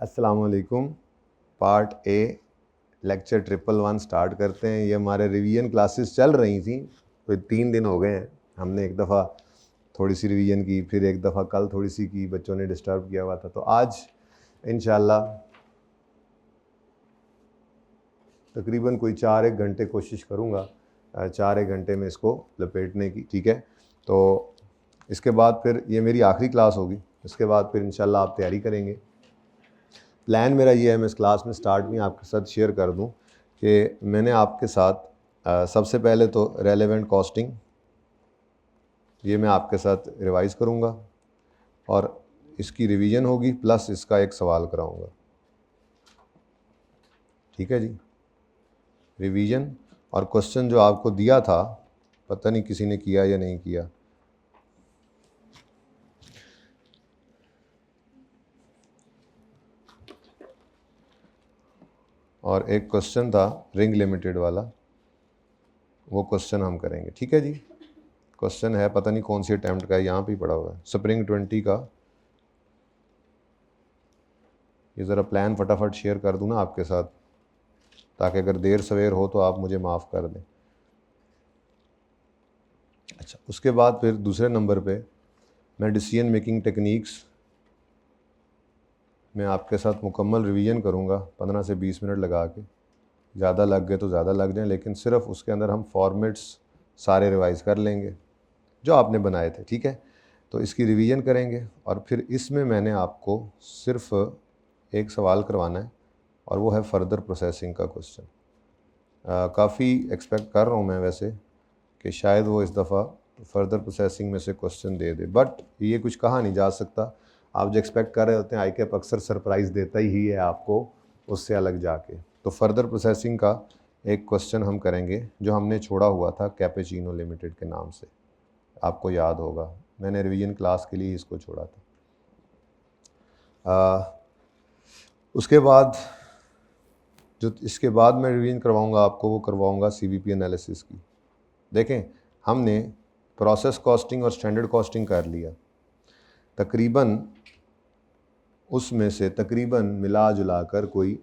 अस्सलाम वालेकुम। Part A lecture 111 start करते हैं। ये हमारे रिवीजन क्लासेस चल रही थी, तो 3 दिन हो गए हैं। हमने एक दफ़ा थोड़ी सी रिवीजन की, फिर एक दफ़ा कल थोड़ी सी की, बच्चों ने डिस्टर्ब किया हुआ था। तो आज इंशाल्लाह तकरीबन कोई 4-1 घंटे कोशिश करूँगा, 4-1 घंटे में इसको लपेटने की, ठीक है। तो इसके बाद फिर ये मेरी आखिरी क्लास होगी। इसके बाद फिर इंशाल्लाह आप तैयारी करेंगे। प्लान मेरा ये है, मैं इस क्लास में स्टार्ट में आपके साथ शेयर कर दूं कि मैंने आपके साथ सबसे पहले तो रेलेवेंट कॉस्टिंग ये मैं आपके साथ रिवाइज़ करूंगा और इसकी रिवीजन होगी, प्लस इसका एक सवाल कराऊंगा। ठीक है जी। रिवीजन और क्वेश्चन जो आपको दिया था, पता नहीं किसी ने किया या नहीं किया। और एक क्वेश्चन था रिंग लिमिटेड वाला, वो क्वेश्चन हम करेंगे। ठीक है जी। क्वेश्चन है, पता नहीं कौन सी अटैम्प्ट का है, यहाँ पे ही पड़ा हुआ है, स्प्रिंग 20 का। ये ज़रा प्लान फटाफट शेयर कर दूँ ना आपके साथ, ताकि अगर देर सवेर हो तो आप मुझे माफ़ कर दें। अच्छा, उसके बाद फिर दूसरे नंबर पे मैं डिसीजन मेकिंग टेक्निक्स में आपके साथ मुकम्मल रिवीजन करूँगा, 15 से 20 मिनट लगा के। ज़्यादा लग गए तो ज़्यादा लग जाए, लेकिन सिर्फ उसके अंदर हम फॉर्मेट्स सारे रिवाइज़ कर लेंगे जो आपने बनाए थे। ठीक है, तो इसकी रिवीजन करेंगे और फिर इसमें मैंने आपको सिर्फ एक सवाल करवाना है, और वो है फ़र्दर प्रोसेसिंग का क्वेश्चन। काफ़ी एक्सपेक्ट कर रहा हूँ मैं वैसे कि शायद वो इस दफ़ा फ़र्दर प्रोसेसिंग में से क्वेश्चन दे दे, बट ये कुछ कहा नहीं जा सकता। आप जो एक्सपेक्ट कर रहे होते हैं, ICAP अक्सर सरप्राइज़ देता ही है आपको उससे अलग जाके। तो फ़र्दर प्रोसेसिंग का एक क्वेश्चन हम करेंगे जो हमने छोड़ा हुआ था कैपेचिनो लिमिटेड के नाम से, आपको याद होगा, मैंने रिवीजन क्लास के लिए इसको छोड़ा था। उसके बाद जो इसके बाद मैं रिवीजन करवाऊंगा आपको, वो करवाऊंगा CVP एनालिसिस की। देखें, हमने प्रोसेस कॉस्टिंग और स्टैंडर्ड कॉस्टिंग कर लिया, तकरीबन उसमें से तकरीबन मिला जुला कर कोई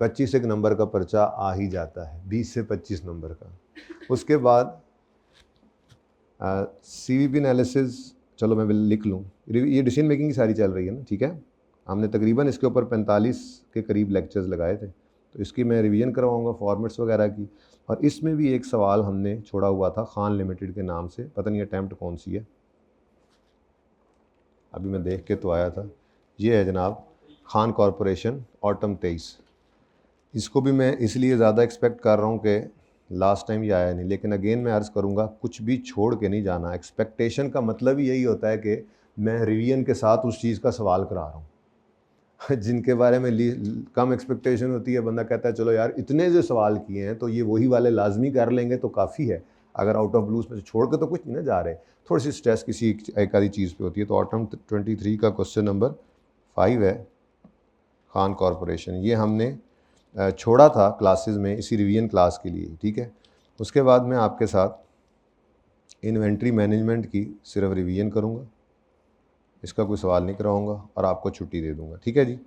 25 एक नंबर का पर्चा आ ही जाता है, 20 से 25 नंबर का। उसके बाद CVP एनालिसिस, चलो मैं लिख लूँ, ये डिसीजन मेकिंग की सारी चल रही है ना, ठीक है। हमने तकरीबन इसके ऊपर 45 के करीब लेक्चर्स लगाए थे, तो इसकी मैं रिवीजन करवाऊँगा फॉर्मेट्स वगैरह की। और इसमें भी एक सवाल हमने छोड़ा हुआ था खान लिमिटेड के नाम से, पता नहीं अटैम्प्ट कौन सी है, अभी मैं देख के तो आया था। ये है जनाब, खान कॉरपोरेशन ऑटम 23। इसको भी मैं इसलिए ज़्यादा एक्सपेक्ट कर रहा हूँ कि लास्ट टाइम ये आया नहीं, लेकिन अगेन मैं अर्ज़ करूँगा, कुछ भी छोड़ के नहीं जाना। एक्सपेक्टेशन का मतलब ही यही होता है कि मैं रिवीजन के साथ उस चीज़ का सवाल करा रहा हूँ। जिनके बारे में कम एक्सपेक्टेशन होती है, बंदा कहता है चलो यार इतने जो सवाल किए हैं तो ये वही वाले लाजमी कर लेंगे तो काफ़ी है। अगर आउट ऑफ ब्लूज में से छोड़ के तो कुछ नहीं ना जा रहे, थोड़ी सी स्ट्रेस किसी एक आधी चीज़ पे होती है। तो ऑटम 23 का क्वेश्चन नंबर 5 है, खान कॉरपोरेशन। ये हमने छोड़ा था क्लासेस में इसी रिवीजन क्लास के लिए, ठीक है। उसके बाद मैं आपके साथ इन्वेंट्री मैनेजमेंट की सिर्फ रिवीजन करूँगा, इसका कोई सवाल नहीं कराऊँगा और आपको छुट्टी दे दूँगा, ठीक है जी।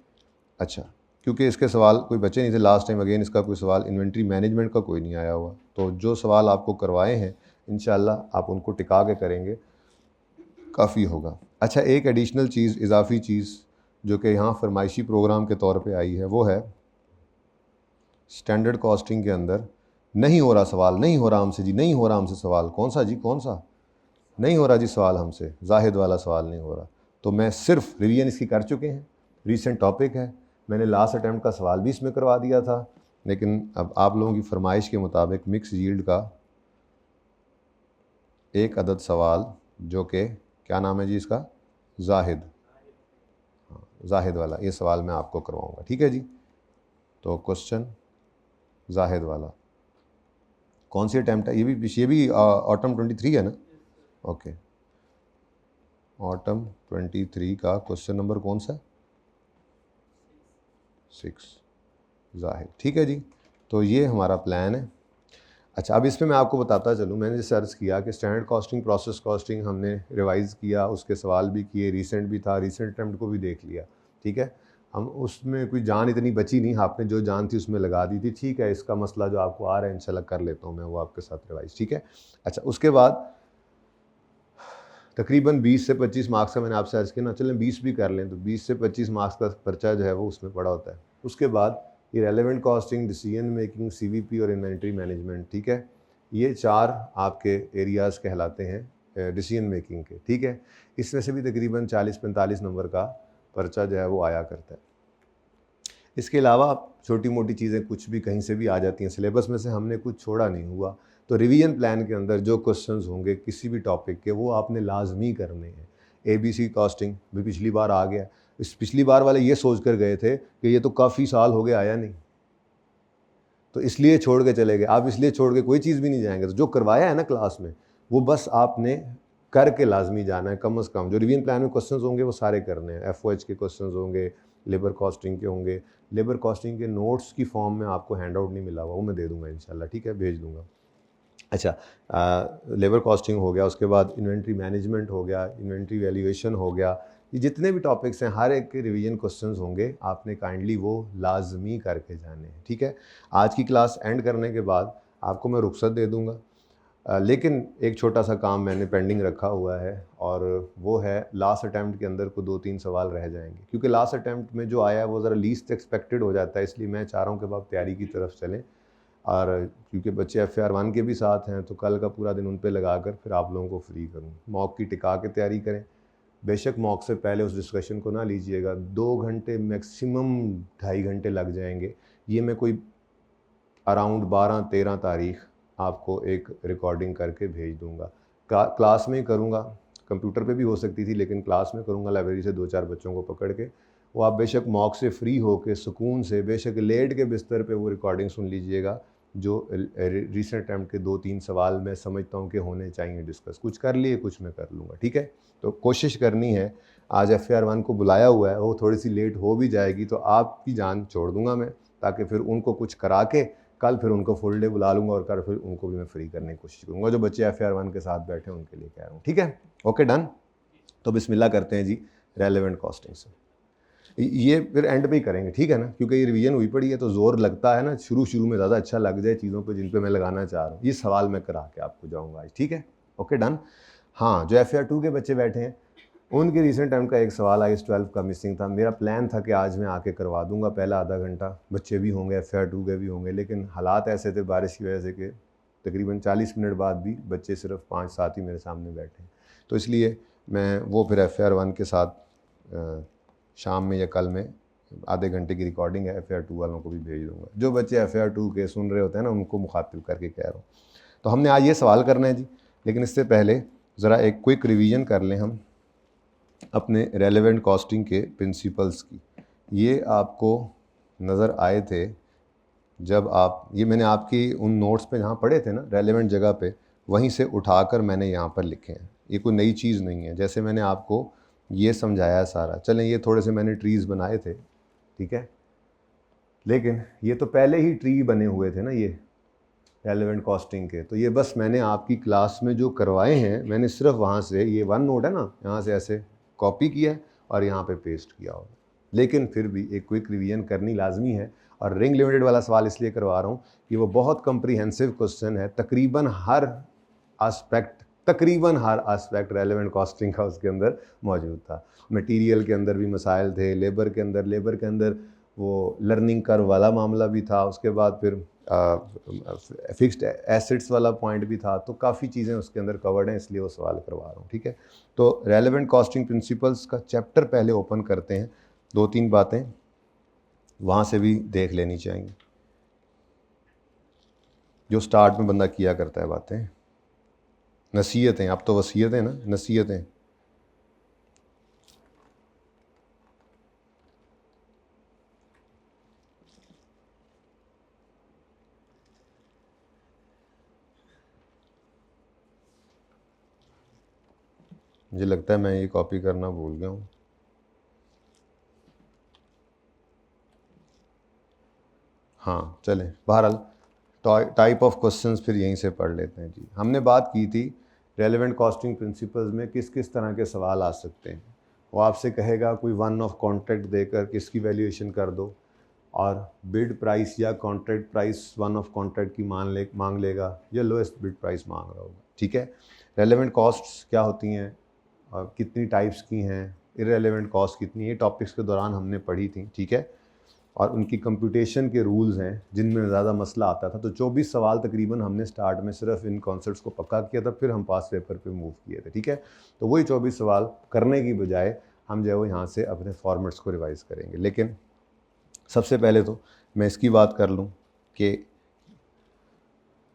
अच्छा, क्योंकि इसके सवाल कोई बचे नहीं थे लास्ट टाइम, अगेन इसका कोई सवाल इन्वेंट्री मैनेजमेंट का कोई नहीं आया हुआ, तो जो सवाल आपको करवाए हैं इंशाल्लाह आप उनको टिका के करेंगे, काफ़ी होगा। अच्छा, एक एडिशनल चीज़, इजाफी चीज़ जो कि यहाँ फरमाइशी प्रोग्राम के तौर पे आई है, वो है स्टैंडर्ड कॉस्टिंग के अंदर नहीं हो रहा सवाल, नहीं हो रहा हमसे जी, नहीं हो रहा हमसे सवाल। कौन सा जी, कौन सा नहीं हो रहा जी सवाल हमसे? जाहिद वाला सवाल नहीं हो रहा। तो मैं सिर्फ रिवीजन इसकी कर चुके हैं, रीसेंट टॉपिक है, मैंने लास्ट अटैम्प्ट का सवाल भी इसमें करवा दिया था, लेकिन अब आप लोगों की फरमाइश के मुताबिक मिक्स यील्ड का एक अदद सवाल, जो कि क्या नाम है जी इसका, जाहिद, हाँ जाहिद वाला, ये सवाल मैं आपको करवाऊँगा, ठीक है जी। तो क्वेश्चन जाहिद वाला कौन सी अटैम्प्ट है? ये भी ऑटम 23 है ना? ओके, ऑटम 23 का क्वेश्चन नंबर कौन सा? 6, जाहिद, ठीक है जी। तो ये हमारा प्लान है। अच्छा, अब इसमें मैं आपको बताता चलूँ, मैंने जैसे सर्च किया कि स्टैंडर्ड कॉस्टिंग, प्रोसेस कॉस्टिंग हमने रिवाइज़ किया, उसके सवाल भी किए, रीसेंट भी था, रीसेंट अटैम्प्ट को भी देख लिया, ठीक है। हम उसमें कोई जान इतनी बची नहीं, आपने जो जान थी उसमें लगा दी थी। ठीक है, इसका मसला जो आपको आ रहा है इंशाल्लाह कर लेता हूँ मैं वो आपके साथ रिवाइज। ठीक है, अच्छा उसके बाद तकरीबन 20 से 25 मार्क्स का मैंने आपसे अर्ज़ किया ना, चलें 20 भी कर लें तो 20 से 25 मार्क्स का पर्चा जो है वो उसमें पड़ा होता है। उसके बाद ये relevant costing, decision making, CVP और इन्वेंटरी मैनेजमेंट, ठीक है, ये 4 आपके एरियाज़ कहलाते हैं डिसीजन मेकिंग के। ठीक है, इसमें से भी तकरीबन 40-45 नंबर का पर्चा जो है वो आया करता है। इसके अलावा छोटी मोटी चीज़ें कुछ भी कहीं से भी आ जाती हैं, सिलेबस में से हमने कुछ छोड़ा नहीं हुआ। तो रिवीजन प्लान के अंदर जो क्वेश्चंस होंगे किसी भी टॉपिक के वो आपने लाजमी करने हैं। ABC कॉस्टिंग भी पिछली बार आ गया, इस पिछली बार वाले ये सोच कर गए थे कि ये तो काफ़ी साल हो गए आया नहीं, तो इसलिए छोड़ के चले गए। आप इसलिए छोड़ के कोई चीज़ भी नहीं जाएंगे। तो जो करवाया है ना क्लास में वो बस आपने करके लाजमी जाना है। कम से कम जो रिवीजन प्लान में क्वेश्चंस होंगे वो सारे करने हैं। FOH के क्वेश्चंस होंगे, लेबर कॉस्टिंग के होंगे। लेबर कॉस्टिंग के नोट्स की फॉर्म में आपको हैंड आउट नहीं मिला हुआ, वो मैं दे दूंगा इंशाल्लाह। ठीक है, भेज दूंगा। अच्छा, लेबर कॉस्टिंग हो गया, उसके बाद इन्वेंट्री मैनेजमेंट हो गया, इन्वेंट्री वैल्यूएशन हो गया, ये जितने भी टॉपिक्स हैं हर एक के रिवीजन क्वेश्चंस होंगे, आपने काइंडली वो लाजमी करके जाने हैं। ठीक है, आज की क्लास एंड करने के बाद आपको मैं रुख्सत दे दूंगा, लेकिन एक छोटा सा काम मैंने पेंडिंग रखा हुआ है और वो है लास्ट अटैम्प्ट के अंदर को 2-3 सवाल रह जाएंगे, क्योंकि लास्ट अटैम्प्ट में जो आया है वो ज़रा लीस्ट एक्सपेक्टेड हो जाता है, इसलिए मैं चाह रहा हूँ कि आप तैयारी की तरफ चलें। और क्योंकि बच्चे FAR1 के भी साथ हैं तो कल का पूरा दिन उन पे लगाकर फिर आप लोगों को फ्री करूँ। मॉक की टिका के तैयारी करें, बेशक मॉक से पहले उस डिस्कशन को ना लीजिएगा। 2 घंटे मैक्सिमम 2.5 घंटे लग जाएंगे। ये मैं कोई अराउंड 12-13 तारीख आपको एक रिकॉर्डिंग करके भेज दूंगा। क्लास में ही करूँगा, कंप्यूटर पे भी हो सकती थी लेकिन क्लास में करूँगा, लाइब्रेरी से 2-4 बच्चों को पकड़ के। वो आप बेशक मॉक से फ्री होकर सुकून से बेशक लेट के बिस्तर पे वो रिकॉर्डिंग सुन लीजिएगा। जो रिसेंट अटैम्प्ट के 2-3 सवाल मैं समझता हूँ कि होने चाहिए डिस्कस, कुछ कर लिए कुछ मैं कर लूँगा। ठीक है, तो कोशिश करनी है। आज FAR1 को बुलाया हुआ है, वो थोड़ी सी लेट हो भी जाएगी तो आपकी जान छोड़ दूंगा मैं, ताकि फिर उनको कुछ करा के कल फिर उनको फुल डे बुला लूँगा और कल फिर उनको भी मैं फ्री करने की कोशिश करूँगा। जो बच्चे FAR1 के साथ बैठे हैं उनके लिए कह रहा हूँ। ठीक है, ओके डन। तो बिस्मिल्लाह करते हैं जी रेलेवेंट कॉस्टिंग से। ये फिर एंड पे ही करेंगे, ठीक है ना, क्योंकि ये रिवीजन हुई पड़ी है तो ज़ोर लगता है ना शुरू में ज़्यादा अच्छा लग जाए चीज़ों पे जिन पे मैं लगाना चाह रहा हूँ। ये सवाल मैं करा के आपको जाऊँगा आज। ठीक है, ओके डन। हाँ, जो FAR2 के बच्चे बैठे हैं उनके रिसेंट टाइम का एक सवाल IS 12 का मिसिंग था। मेरा प्लान था कि आज मैं आके करवा दूंगा पहला आधा घंटा, बच्चे भी होंगे FAR2 के भी होंगे, लेकिन हालात ऐसे थे बारिश की वजह से कि तकरीबन 40 मिनट बाद भी बच्चे सिर्फ 5-7 ही मेरे सामने बैठे, तो इसलिए मैं वो फिर FAR1 के साथ शाम में या कल में आधे घंटे की रिकॉर्डिंग है FAR2 वालों को भी भेज दूंगा। जो बच्चे FAR2 के सुन रहे होते हैं ना उनको मुखातिब करके कह रहा हूँ। तो हमने आज ये सवाल करना है जी, लेकिन इससे पहले ज़रा एक क्विक रिवीजन कर लें हम अपने रेलेवेंट कॉस्टिंग के प्रिंसिपल्स की। ये आपको नज़र आए थे जब आप, ये मैंने आपकी उन नोट्स पे जहाँ पढ़े थे ना रेलेवेंट जगह पे, वहीं से उठाकर मैंने यहाँ पर लिखे हैं। ये कोई नई चीज़ नहीं है, जैसे मैंने आपको ये समझाया सारा। चलें, ये थोड़े से मैंने ट्रीज़ बनाए थे, ठीक है, लेकिन ये तो पहले ही ट्री बने हुए थे ना ये रेलेवेंट कॉस्टिंग के, तो ये बस मैंने आपकी क्लास में जो करवाए हैं मैंने सिर्फ वहाँ से, ये वन नोट है ना, यहाँ से ऐसे कॉपी किया है और यहाँ पे पेस्ट किया होगा। लेकिन फिर भी एक क्विक रिवीजन करनी लाजमी है। और रिंग लिमिटेड वाला सवाल इसलिए करवा रहा हूँ कि वो बहुत कम्प्रीहेंसिव क्वेश्चन है। तकरीबन हर आस्पेक्ट रेलेवेंट कॉस्टिंग का उसके अंदर मौजूद था। मटेरियल के अंदर भी मसाइल थे, लेबर के अंदर वो लर्निंग कर्व वाला मामला भी था, उसके बाद फिर फिक्स्ड एसेट्स वाला पॉइंट भी था। तो काफ़ी चीज़ें उसके अंदर कवर्ड हैं, इसलिए वो सवाल करवा रहा हूँ। ठीक है, तो रेलेवेंट कॉस्टिंग प्रिंसिपल्स का चैप्टर पहले ओपन करते हैं। 2-3 बातें वहाँ से भी देख लेनी चाहिए जो स्टार्ट में बंदा किया करता है। बातें नसीहतें, अब तो वसीयतें ना, नसीहतें। मुझे लगता है मैं ये कॉपी करना भूल गया हूँ। हाँ चलें, बहरहाल टाइप ऑफ क्वेश्चंस फिर यहीं से पढ़ लेते हैं जी। हमने बात की थी रेलेवेंट कॉस्टिंग प्रिंसिपल्स में किस किस तरह के सवाल आ सकते हैं। वो आपसे कहेगा कोई वन ऑफ कॉन्ट्रैक्ट देकर किसकी वैल्यूएशन कर दो, और बिड प्राइस या contract price one off contract की मांग लेगा या लोएस्ट बिड प्राइस मांग रहा होगा। ठीक है, रेलेवेंट कॉस्ट्स क्या होती हैं और कितनी टाइप्स की हैं, इररेलेवेंट कॉस्ट कितनी, ये टॉपिक्स के दौरान हमने पढ़ी थी। ठीक है, और उनकी कंप्यूटेशन के रूल्स हैं जिनमें ज़्यादा मसला आता था। तो 24 सवाल तकरीबन हमने स्टार्ट में सिर्फ इन कॉन्सेप्ट्स को पक्का किया था, फिर हम पास पेपर पे मूव किए थे। ठीक है, तो वही 24 सवाल करने की बजाय हम जो है वो यहाँ से अपने फॉर्मेट्स को रिवाइज़ करेंगे। लेकिन सबसे पहले तो मैं इसकी बात कर लूँ कि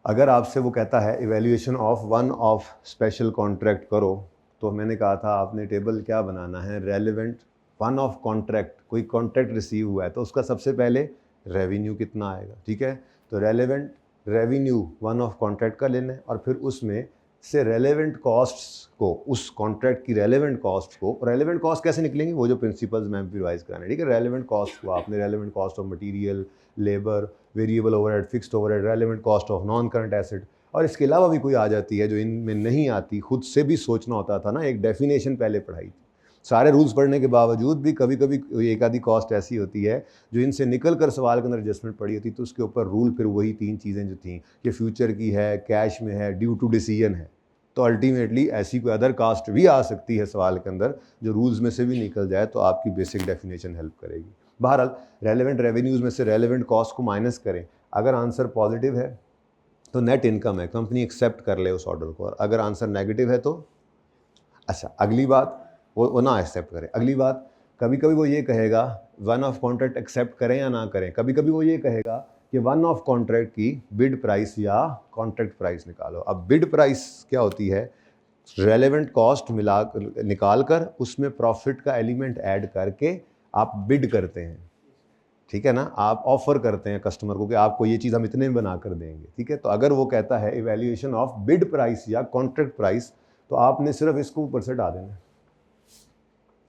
अगर आपसे वो कहता है evaluation of one of special contract करो, तो मैंने कहा था आपने टेबल क्या बनाना है, रेलेवेंट वन ऑफ कॉन्ट्रैक्ट, कोई कॉन्ट्रैक्ट रिसीव हुआ है तो उसका सबसे पहले रेवेन्यू कितना आएगा। ठीक है, तो relevant revenue one off contract का लेना है और फिर उसमें से रेलेवेंट कॉस्ट्स को, उस कॉन्ट्रैक्ट की रेलेवेंट कॉस्ट को, रेलेवेंट कॉस्ट कैसे निकलेंगे वो जो प्रिंसिपल्स मैं रिवाइज कराने। ठीक है, रेलेवेंट कॉस्ट को आपने relevant cost of material, labour, variable overhead, fixed overhead, relevant cost of non current asset, और इसके अलावा भी कोई आ जाती है जो इनमें नहीं आती, खुद से भी सोचना होता था ना, एक डेफिनेशन पहले पढ़ाई थी। सारे रूल्स पढ़ने के बावजूद भी कभी कभी एक आधी कॉस्ट ऐसी होती है जो इनसे निकल कर सवाल के अंदर एडजस्टमेंट पड़ी होती, तो उसके ऊपर रूल फिर वही 3 चीज़ें जो थी कि फ्यूचर की है, कैश में है, ड्यू टू डिसीजन है। तो अल्टीमेटली ऐसी कोई अदर कास्ट भी आ सकती है सवाल के अंदर जो रूल्स में से भी निकल जाए, तो आपकी बेसिक डेफिनेशन हेल्प करेगी। बहरहाल रेलेवेंट रेवेन्यूज़ में से रेलेवेंट कॉस्ट को माइनस करें, अगर आंसर पॉजिटिव है तो नेट इनकम है, कंपनी एक्सेप्ट कर ले उस ऑर्डर को, और अगर आंसर नेगेटिव है तो अच्छा, अगली बात वो ना एक्सेप्ट करें। अगली बात, कभी कभी वो ये कहेगा वन ऑफ कॉन्ट्रैक्ट एक्सेप्ट करें या ना करें, कभी कभी वो ये कहेगा कि वन ऑफ कॉन्ट्रैक्ट की बिड प्राइस या कॉन्ट्रैक्ट प्राइस निकालो। अब बिड प्राइस क्या होती है, रेलेवेंट कॉस्ट निकाल कर उसमें प्रॉफिट का एलिमेंट ऐड करके आप बिड करते हैं। ठीक है ना, आप ऑफर करते हैं कस्टमर को कि आपको ये चीज़ हम इतने में बना कर देंगे। ठीक है, तो अगर वो कहता है इवैल्यूएशन ऑफ बिड प्राइस या कॉन्ट्रैक्ट प्राइस, तो आपने सिर्फ इसको ऊपर से डाल देना।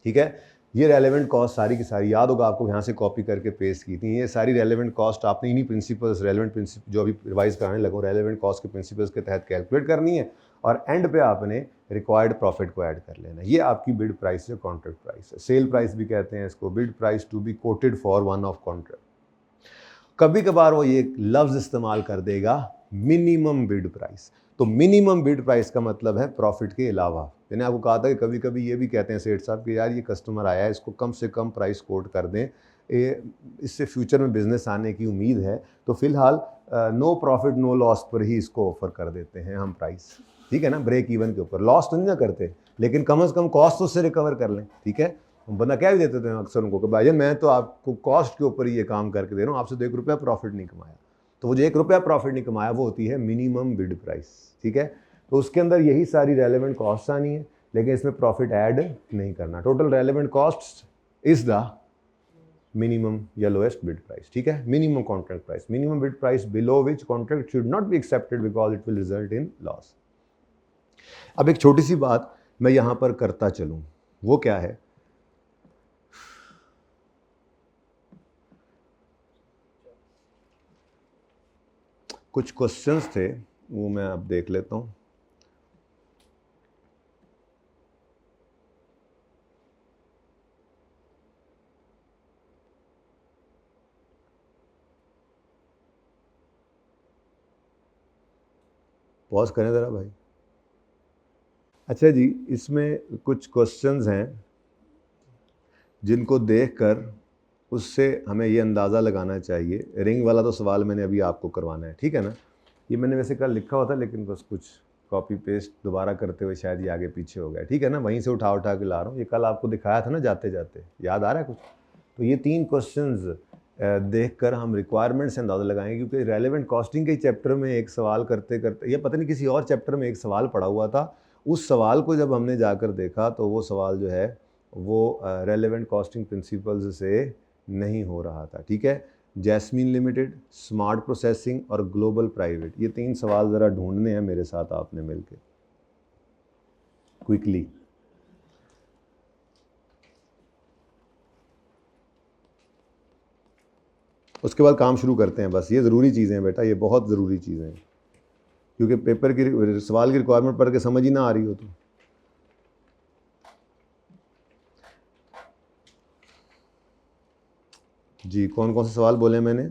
ठीक है, ये रेलेवेंट कॉस्ट सारी की सारी याद होगा आपको, यहाँ से कॉपी करके पेस्ट की थी। ये सारी रेलेवेंट कॉस्ट आपने इन्हीं प्रिंसिपल्स, रेलेवेंट प्रिंसिपल जो अभी रिवाइज कराने लगो, रेलेवेंट कॉस्ट के प्रिंसिपल्स के तहत कैलकुलेट करनी है, और एंड पे आपने रिक्वायर्ड प्रॉफिट को ऐड कर लेना है। ये आपकी बिड प्राइस या कॉन्ट्रैक्ट प्राइस है। सेल प्राइस भी कहते हैं इसको, bid price to be quoted for one off contract. कभी कभार वो ये लफ्ज़ इस्तेमाल कर देगा मिनिमम बिड प्राइस। तो मिनिमम बिड प्राइस का मतलब है प्रॉफिट के अलावा। मैंने आपको कहा था कि कभी कभी ये भी कहते हैं सेठ साहब कि यार ये कस्टमर आया है, इसको कम से कम प्राइस कोट कर दें, इससे फ्यूचर में बिजनेस आने की उम्मीद है, तो फिलहाल नो प्रॉफिट नो लॉस पर ही इसको ऑफर कर देते हैं हम प्राइस। ठीक है ना, ब्रेक इवन के ऊपर, लॉस तो नहीं ना करते, लेकिन कम से कम कॉस्ट तो उससे रिकवर कर लें। ठीक है, बंदा क्या भी देते थे अक्सर उनको कि भाईजान मैं तो आपको कॉस्ट के ऊपर ही ये काम करके दे रहा हूँ, आपसे तो 1 रुपया प्रॉफिट नहीं कमाया। तो वो जो 1 रुपया प्रॉफिट नहीं कमाया वो होती है मिनिमम बिड प्राइस। ठीक है, तो उसके अंदर यही सारी रेलेवेंट कॉस्ट आनी है, लेकिन इसमें प्रॉफिट ऐड नहीं करना। Total relevant cost is the minimum या लोएस्ट बिड प्राइस। ठीक है, minimum contract price, minimum bid price below which contract should not be accepted because it will result in loss. अब एक छोटी सी बात मैं यहां पर करता चलूं, वो क्या है, कुछ क्वेश्चंस थे वो मैं अब देख लेता हूं। पॉज करें ज़रा भाई। अच्छा जी, इसमें कुछ क्वेश्चंस हैं जिनको देखकर उससे हमें ये अंदाज़ा लगाना चाहिए। रिंग वाला तो सवाल मैंने अभी आपको करवाना है, ठीक है ना, ये मैंने वैसे कल लिखा हुआ था लेकिन बस कुछ कॉपी पेस्ट दोबारा करते हुए शायद ये आगे पीछे हो गया। ठीक है ना, वहीं से उठा के ला रहा हूँ, ये कल आपको दिखाया था ना जाते जाते, याद आ रहा है कुछ। तो ये 3 क्वेश्चंस देखकर हम रिक्वायरमेंट से अंदाज़ा लगाएंगे, क्योंकि रेलेवेंट कॉस्टिंग के चैप्टर में एक सवाल करते करते, या पता नहीं किसी और चैप्टर में एक सवाल पड़ा हुआ था, उस सवाल को जब हमने जाकर देखा तो वो सवाल जो है वो रेलेवेंट कॉस्टिंग प्रिंसिपल्स से नहीं हो रहा था। ठीक है, जैस्मीन लिमिटेड, स्मार्ट प्रोसेसिंग और ग्लोबल प्राइवेट, ये 3 सवाल ज़रा ढूंढने हैं मेरे साथ आपने मिलके क्विकली। उसके बाद काम शुरू करते हैं। बस ये ज़रूरी चीज़ें हैं बेटा, ये बहुत ज़रूरी चीज़ें हैं, क्योंकि पेपर की सवाल की रिक्वायरमेंट पढ़ के समझ ही ना आ रही हो तो। जी कौन कौन से सवाल बोले मैंने?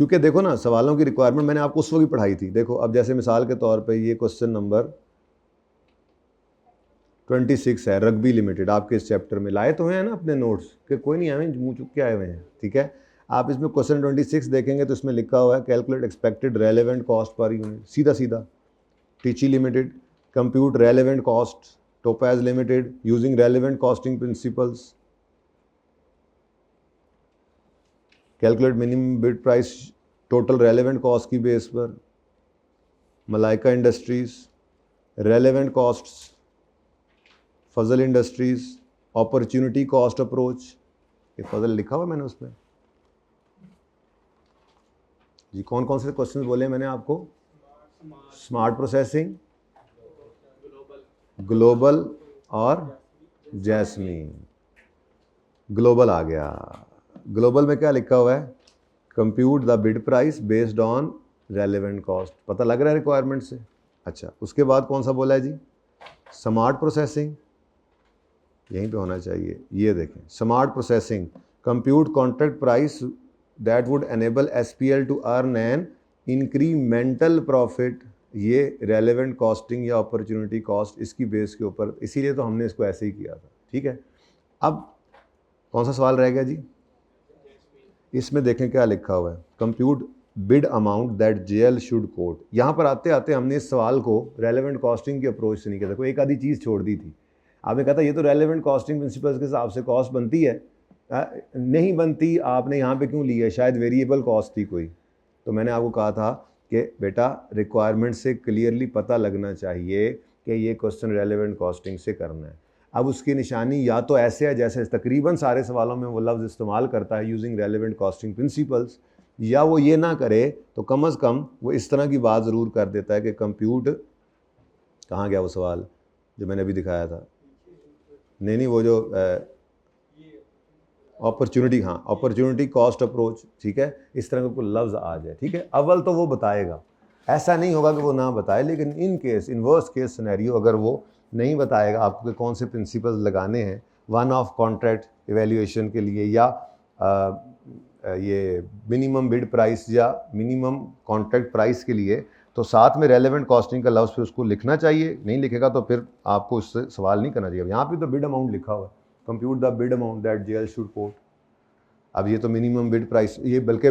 क्योंकि देखो ना, सवालों की रिक्वायरमेंट मैंने आपको उस वक्त भी पढ़ाई थी। देखो अब जैसे मिसाल के तौर पे ये क्वेश्चन नंबर 26 है, रग्बी लिमिटेड, आपके इस चैप्टर में लाए तो हैं ना अपने नोट्स कि कोई नहीं आए, मुँह चुप के आए हुए हैं, ठीक है। आप इसमें क्वेश्चन 26 देखेंगे तो इसमें लिखा हुआ है calculate expected relevant cost per unit, सीधा सीधा। टीची limited, compute relevant cost, topaz limited using relevant costing principles, calculate minimum bid price total relevant cost की बेस पर, मलाइका इंडस्ट्रीज, रेलेवेंट कॉस्ट्स, फजल इंडस्ट्रीज, अपॉर्चुनिटी कॉस्ट अप्रोच, ये फजल लिखा हुआ मैंने उसमें। जी कौन कौन से क्वेश्चंस बोले मैंने आपको? स्मार्ट प्रोसेसिंग, ग्लोबल और जैस्मीन। ग्लोबल आ गया। ग्लोबल में क्या लिखा हुआ है? Compute the bid price based on relevant cost. पता लग रहा है रिक्वायरमेंट से? अच्छा, उसके बाद कौन सा बोला है जी? स्मार्ट प्रोसेसिंग, यहीं पे होना चाहिए। ये देखें, smart processing, compute contract price that would enable SPL to earn an incremental profit. ये रेलेवेंट कॉस्टिंग या अपॉर्चुनिटी कॉस्ट, इसकी बेस के ऊपर, इसीलिए तो हमने इसको ऐसे ही किया था, ठीक है। अब कौन सा सवाल रह गया जी? इसमें देखें क्या लिखा हुआ है, compute bid amount that JL should quote. यहाँ पर आते आते हमने इस सवाल को रेलेवेंट कॉस्टिंग की अप्रोच से नहीं किया था, कोई एक आधी चीज़ छोड़ दी थी। आपने कहा था ये तो रेलेवेंट कॉस्टिंग प्रिंसिपल्स के हिसाब से कॉस्ट बनती है, नहीं बनती, आपने यहाँ पे क्यों ली है? शायद वेरिएबल कॉस्ट थी कोई। तो मैंने आपको कहा था कि बेटा रिक्वायरमेंट से क्लियरली पता लगना चाहिए कि ये क्वेश्चन रेलेवेंट कॉस्टिंग से करना है। अब उसकी निशानी या तो ऐसे है जैसे तकरीबन सारे सवालों में वो लफ्ज़ इस्तेमाल करता है यूजिंग रेलेवेंट कॉस्टिंग प्रिंसिपल्स, या वो ये ना करे तो कम अज़ कम वो इस तरह की बात ज़रूर कर देता है कि कंप्यूट, कहाँ गया वो सवाल जो मैंने अभी दिखाया था? नहीं, वो जो अपॉर्चुनिटी, हाँ अपॉर्चुनिटी कॉस्ट अप्रोच, ठीक है, इस तरह का कोई लफ्ज़ आ जाए, ठीक है। अव्वल तो वो बताएगा, ऐसा नहीं होगा कि वो ना बताए, लेकिन in case, in worst case scenario अगर वो नहीं बताएगा आपको कि कौन से प्रिंसिपल्स लगाने हैं वन ऑफ कॉन्ट्रैक्ट इवैल्यूएशन के लिए, या ये मिनिमम बिड प्राइस या मिनिमम कॉन्ट्रैक्ट प्राइस के लिए, तो साथ में रेलेवेंट कॉस्टिंग का लफ्ज़ फिर उसको लिखना चाहिए। नहीं लिखेगा तो फिर आपको उससे सवाल नहीं करना चाहिए। यहाँ पे तो बिड अमाउंट लिखा हुआ है, compute the bid amount that JL should quote. अब ये तो मिनिमम बिड प्राइस, ये बल्कि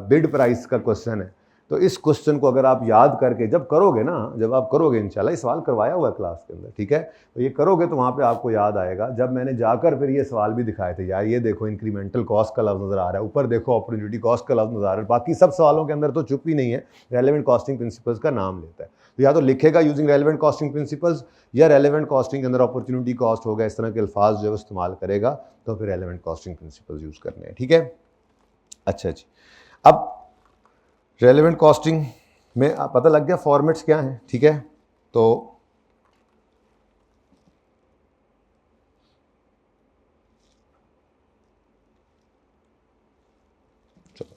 बिड प्राइस का क्वेश्चन है। तो इस क्वेश्चन को अगर आप याद करके जब करोगे ना, जब आप करोगे, इंशाल्लाह ये सवाल करवाया हुआ है क्लास के अंदर, ठीक है, तो ये करोगे तो वहाँ पे आपको याद आएगा। जब मैंने जाकर फिर ये सवाल भी दिखाए थे, यार ये देखो इंक्रीमेंटल कॉस्ट का लफ्ज़ नज़र आ रहा है, ऊपर देखो अपॉर्चुनिटी कॉस्ट का लफ्ज़ नज़र आ रहा है, बाकी सब सवालों के अंदर तो चुप ही नहीं है, रेलेवेंट कॉस्टिंग प्रिंसिपल्स का नाम लेता है। तो या तो लिखेगा यूजिंग रेलेवेंट कॉस्टिंग प्रिंसिपल्स, या रेलेवेंट कॉस्टिंग के अंदर अपॉर्चुनिटी कॉस्ट होगा, इस तरह के अल्फाज जो इस्तेमाल करेगा, तो फिर रेलेवेंट कॉस्टिंग प्रिंसिपल्स यूज़ करने हैं, ठीक है। अच्छा जी, अब रेलेवेंट कॉस्टिंग में पता लग गया फॉर्मेट्स क्या हैं, ठीक है। तो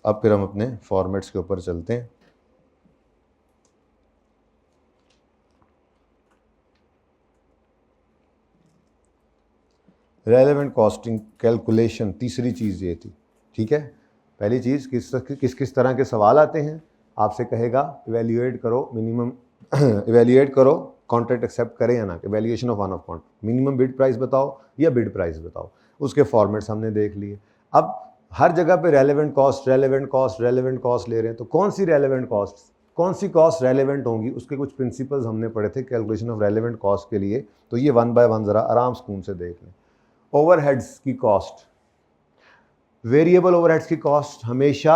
अब फिर हम अपने फॉर्मेट्स के ऊपर चलते हैं। रेलेवेंट कॉस्टिंग कैलकुलेशन, तीसरी चीज़ ये थी, ठीक है। पहली चीज़ किस किस तरह के सवाल आते हैं, आपसे कहेगा इवैल्यूएट करो मिनिमम इवैल्यूएट करो कॉन्ट्रैक्ट एक्सेप्ट करें या ना, evaluation of one off contract, minimum bid price बताओ या बिड प्राइस बताओ, उसके फॉर्मेट्स हमने देख लिए। अब हर जगह पे relevant cost relevant cost relevant cost ले रहे हैं, तो कौन सी रेलेवेंट कॉस्ट, कौन सी कॉस्ट रेलेवेंट होंगी, उसके कुछ प्रिंसिपल्स हमने पढ़े थे कैलकुलेशन ऑफ रेलेवेंट कॉस्ट के लिए। तो ये वन बाय वन ज़रा आराम सुकून से देख लें। ओवरहेड्स की कॉस्ट, वेरिएबल ओवरहेड्स की कॉस्ट हमेशा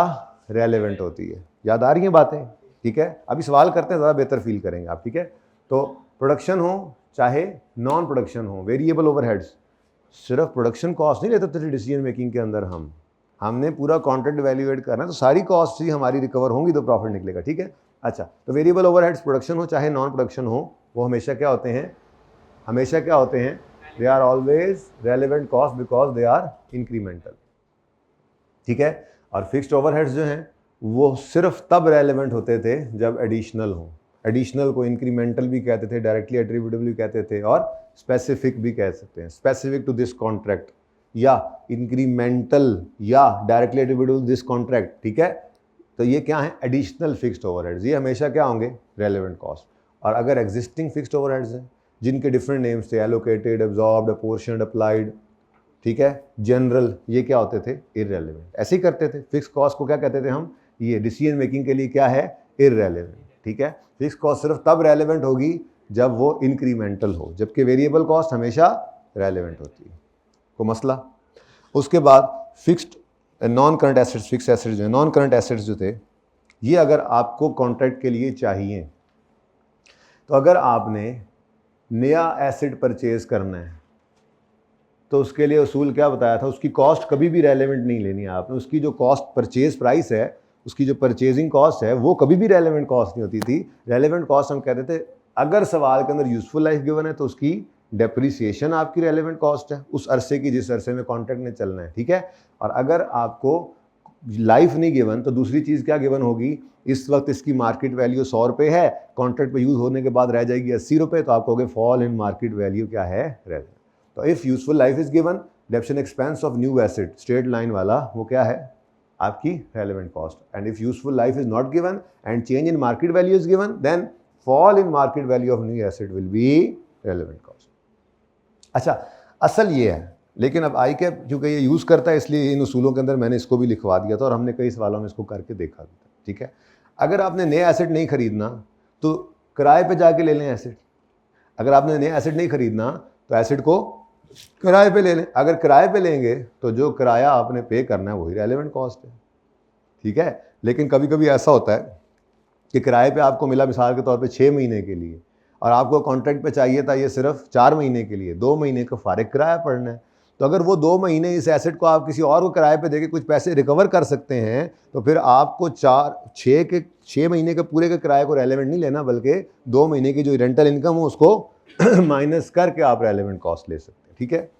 रेलेवेंट होती है। याद आ रही हैं बातें, ठीक है। अभी सवाल करते हैं, ज़्यादा बेहतर फील करेंगे आप, ठीक है। तो प्रोडक्शन हो चाहे नॉन प्रोडक्शन हो, वेरिएबल ओवरहेड्स, सिर्फ प्रोडक्शन कॉस्ट नहीं लेते थे डिसीजन मेकिंग के अंदर, हमने पूरा कॉन्ट्रैक्ट वैल्यूएट करना है, तो सारी कॉस्ट ही हमारी रिकवर होंगी तो प्रॉफिट निकलेगा, ठीक है। अच्छा, तो वेरिएबल ओवरहेड्स प्रोडक्शन हो चाहे नॉन प्रोडक्शन हो, वो हमेशा क्या होते हैं, हमेशा क्या होते हैं, they are always relevant cost because they are incremental, ठीक है। और फिक्स्ड ओवरहेड्स जो हैं वो सिर्फ तब रेलेवेंट होते थे जब एडिशनल हो। एडिशनल को इंक्रीमेंटल भी कहते थे, डायरेक्टली एट्रीब्यूटेबल भी कहते थे, और स्पेसिफिक भी कह सकते हैं, स्पेसिफिक टू दिस कॉन्ट्रैक्ट, या इंक्रीमेंटल या directly attributable to this contract, ठीक है। तो ये क्या है, एडिशनल फिक्स्ड ओवरहेड्स, ये हमेशा क्या होंगे, रेलेवेंट कॉस्ट। और अगर एग्जिस्टिंग फिक्स्ड ओवरहेड्स हैं जिनके डिफरेंट नेम्स थे, एलोकेटेड, एब्जॉर्ब्ड, अपोर्शनड, अप्लाइड, ठीक है, जनरल, ये क्या होते थे, इररेलेवेंट। ऐसे ही करते थे। फिक्स कॉस्ट को क्या कहते थे हम, ये डिसीजन मेकिंग के लिए क्या है, इररेलेवेंट, ठीक है। फिक्स कॉस्ट सिर्फ तब रेलेवेंट होगी जब वो इंक्रीमेंटल हो, जबकि वेरिएबल कॉस्ट हमेशा रेलेवेंट होती है। को मसला। उसके बाद fixed non current assets, fix assets जो है, नॉन करंट एसेट्स जो थे, ये अगर आपको कॉन्ट्रैक्ट के लिए चाहिए, तो अगर आपने नया एसेट परचेज करना है तो उसके लिए उसूल क्या बताया था, उसकी कॉस्ट कभी भी रेलेवेंट नहीं लेनी है आपने। उसकी जो कॉस्ट परचेज प्राइस है, उसकी जो परचेजिंग कॉस्ट है, वो कभी भी रेलेवेंट कॉस्ट नहीं होती थी। रेलेवेंट कॉस्ट हम कहते थे अगर सवाल के अंदर यूजफुल लाइफ गिवन है तो उसकी डेप्रिसिएशन आपकी रेलेवेंट कॉस्ट है, उस अरसे की जिस अरसे में कॉन्ट्रैक्ट ने चलना है, ठीक है। और अगर आपको लाइफ नहीं गिवन तो दूसरी चीज़ क्या गिवन होगी, इस वक्त इसकी मार्केट वैल्यू 100 रुपये है, कॉन्ट्रैक्ट पे यूज़ होने के बाद रह जाएगी 80 रुपये, तो आप कहोगे फॉल इन मार्केट वैल्यू क्या है, रेलेवेंट। तो if useful life is given, depreciation expense of new asset, straight line वाला, वो क्या है, आपकी relevant cost. And if useful life is not given and change in market value is given, then fall in market value of new asset will be relevant cost. अच्छा, असल ये है, लेकिन अब आई कैप क्योंकि ये यूज़ करता है इसलिए इन उसूलों के अंदर मैंने इसको भी लिखवा दिया था और हमने कई सवालों में इसको करके देखा भी था, ठीक है। अगर आपने नया एसेट नहीं खरीदना तो किराए पे जाके ले लें एसेट। अगर आपने नया एसेट नहीं खरीदना तो एसेट को किराए पे ले लें। अगर किराए पे लेंगे तो जो किराया आपने पे करना है वही रेलेवेंट कॉस्ट है, ठीक है। लेकिन कभी कभी ऐसा होता है कि किराए पे आपको मिला मिसाल के तौर पे 6 महीने के लिए, और आपको कॉन्ट्रैक्ट पे चाहिए था ये सिर्फ 4 महीने के लिए, 2 महीने का फारिग किराया पड़ना है। तो अगर वो 2 महीने इस एसेट को आप किसी और को किराए पे देके कुछ पैसे रिकवर कर सकते हैं, तो फिर आपको 6 महीने के पूरे के किराए को रेलेवेंट नहीं लेना, बल्कि 2 महीने की जो रेंटल इनकम हो उसको माइनस करके आप रेलेवेंट कॉस्ट ले सकते हैं, ठीक है।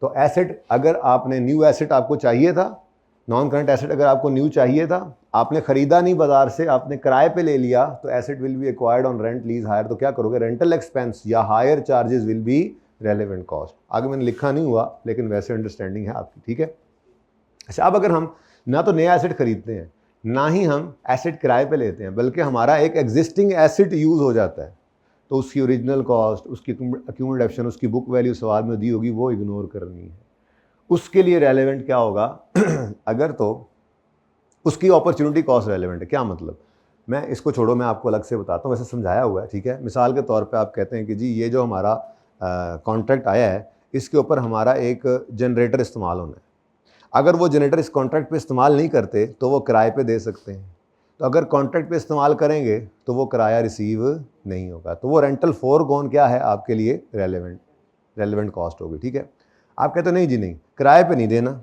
तो एसेट अगर आपने न्यू एसेट आपको चाहिए था, नॉन करंट एसेट अगर आपको न्यू चाहिए था, आपने खरीदा नहीं बाजार से, आपने किराए पे ले लिया, तो asset will be acquired on rent, lease, hire, तो क्या करोगे, रेंटल एक्सपेंस या hire charges will be relevant cost. आगे मैंने लिखा नहीं हुआ लेकिन वैसे अंडरस्टैंडिंग है आपकी, ठीक है। अच्छा, अब अगर हम ना तो नया एसेट खरीदते हैं ना ही हम एसेट किराए पे लेते हैं, बल्कि हमारा एक एग्जिस्टिंग एसेट यूज़ हो जाता है, तो उसकी ओरिजिनल कॉस्ट, उसकी एक्यूमुलेशन, उसकी बुक वैल्यू सवाल में दी होगी, वो इग्नोर करनी है। उसके लिए रेलेवेंट क्या होगा अगर तो उसकी अपॉर्चुनिटी कॉस्ट रेलेवेंट है। क्या मतलब, मैं इसको छोड़ो, मैं आपको अलग से बताता हूँ, वैसे समझाया हुआ है, ठीक है। मिसाल के तौर पे आप कहते हैं कि जी ये जो हमारा कॉन्ट्रैक्ट आया है इसके ऊपर हमारा एक जनरेटर इस्तेमाल होना है। अगर वो जनरेटर इस कॉन्ट्रैक्ट पे इस्तेमाल नहीं करते तो वो किराए पे दे सकते हैं, तो अगर कॉन्ट्रैक्ट पे इस्तेमाल करेंगे तो वो किराया रिसीव नहीं होगा, तो वो रेंटल फोरगॉन क्या है आपके लिए, रेलेवेंट कॉस्ट होगी, ठीक है। आप कहते नहीं जी नहीं, किराए पे नहीं देना,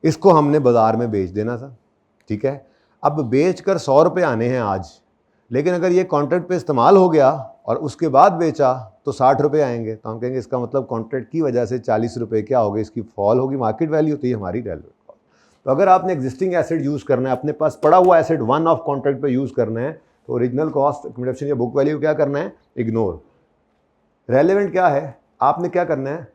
इसको हमने बाज़ार में बेच देना था, ठीक है। अब बेच कर 100 रुपये आने हैं आज, लेकिन अगर ये कॉन्ट्रैक्ट पे इस्तेमाल हो गया और उसके बाद बेचा तो 60 रुपये आएंगे, तो हम कहेंगे इसका मतलब कॉन्ट्रैक्ट की वजह से 40 रुपये क्या होगी, इसकी फॉल होगी मार्केट वैल्यू, तो ये हमारी रेलेवेंट कॉस्ट। तो अगर आपने एग्जिस्टिंग एसेट यूज़ करना है, अपने पास पड़ा हुआ एसेट वन ऑफ कॉन्ट्रैक्ट पे यूज़ करना है, तो ओरिजिनल कॉस्ट, एक्यूमुलेशन या बुक वैल्यू क्या करना है, इग्नोर। रेलेवेंट क्या है, आपने क्या करना है,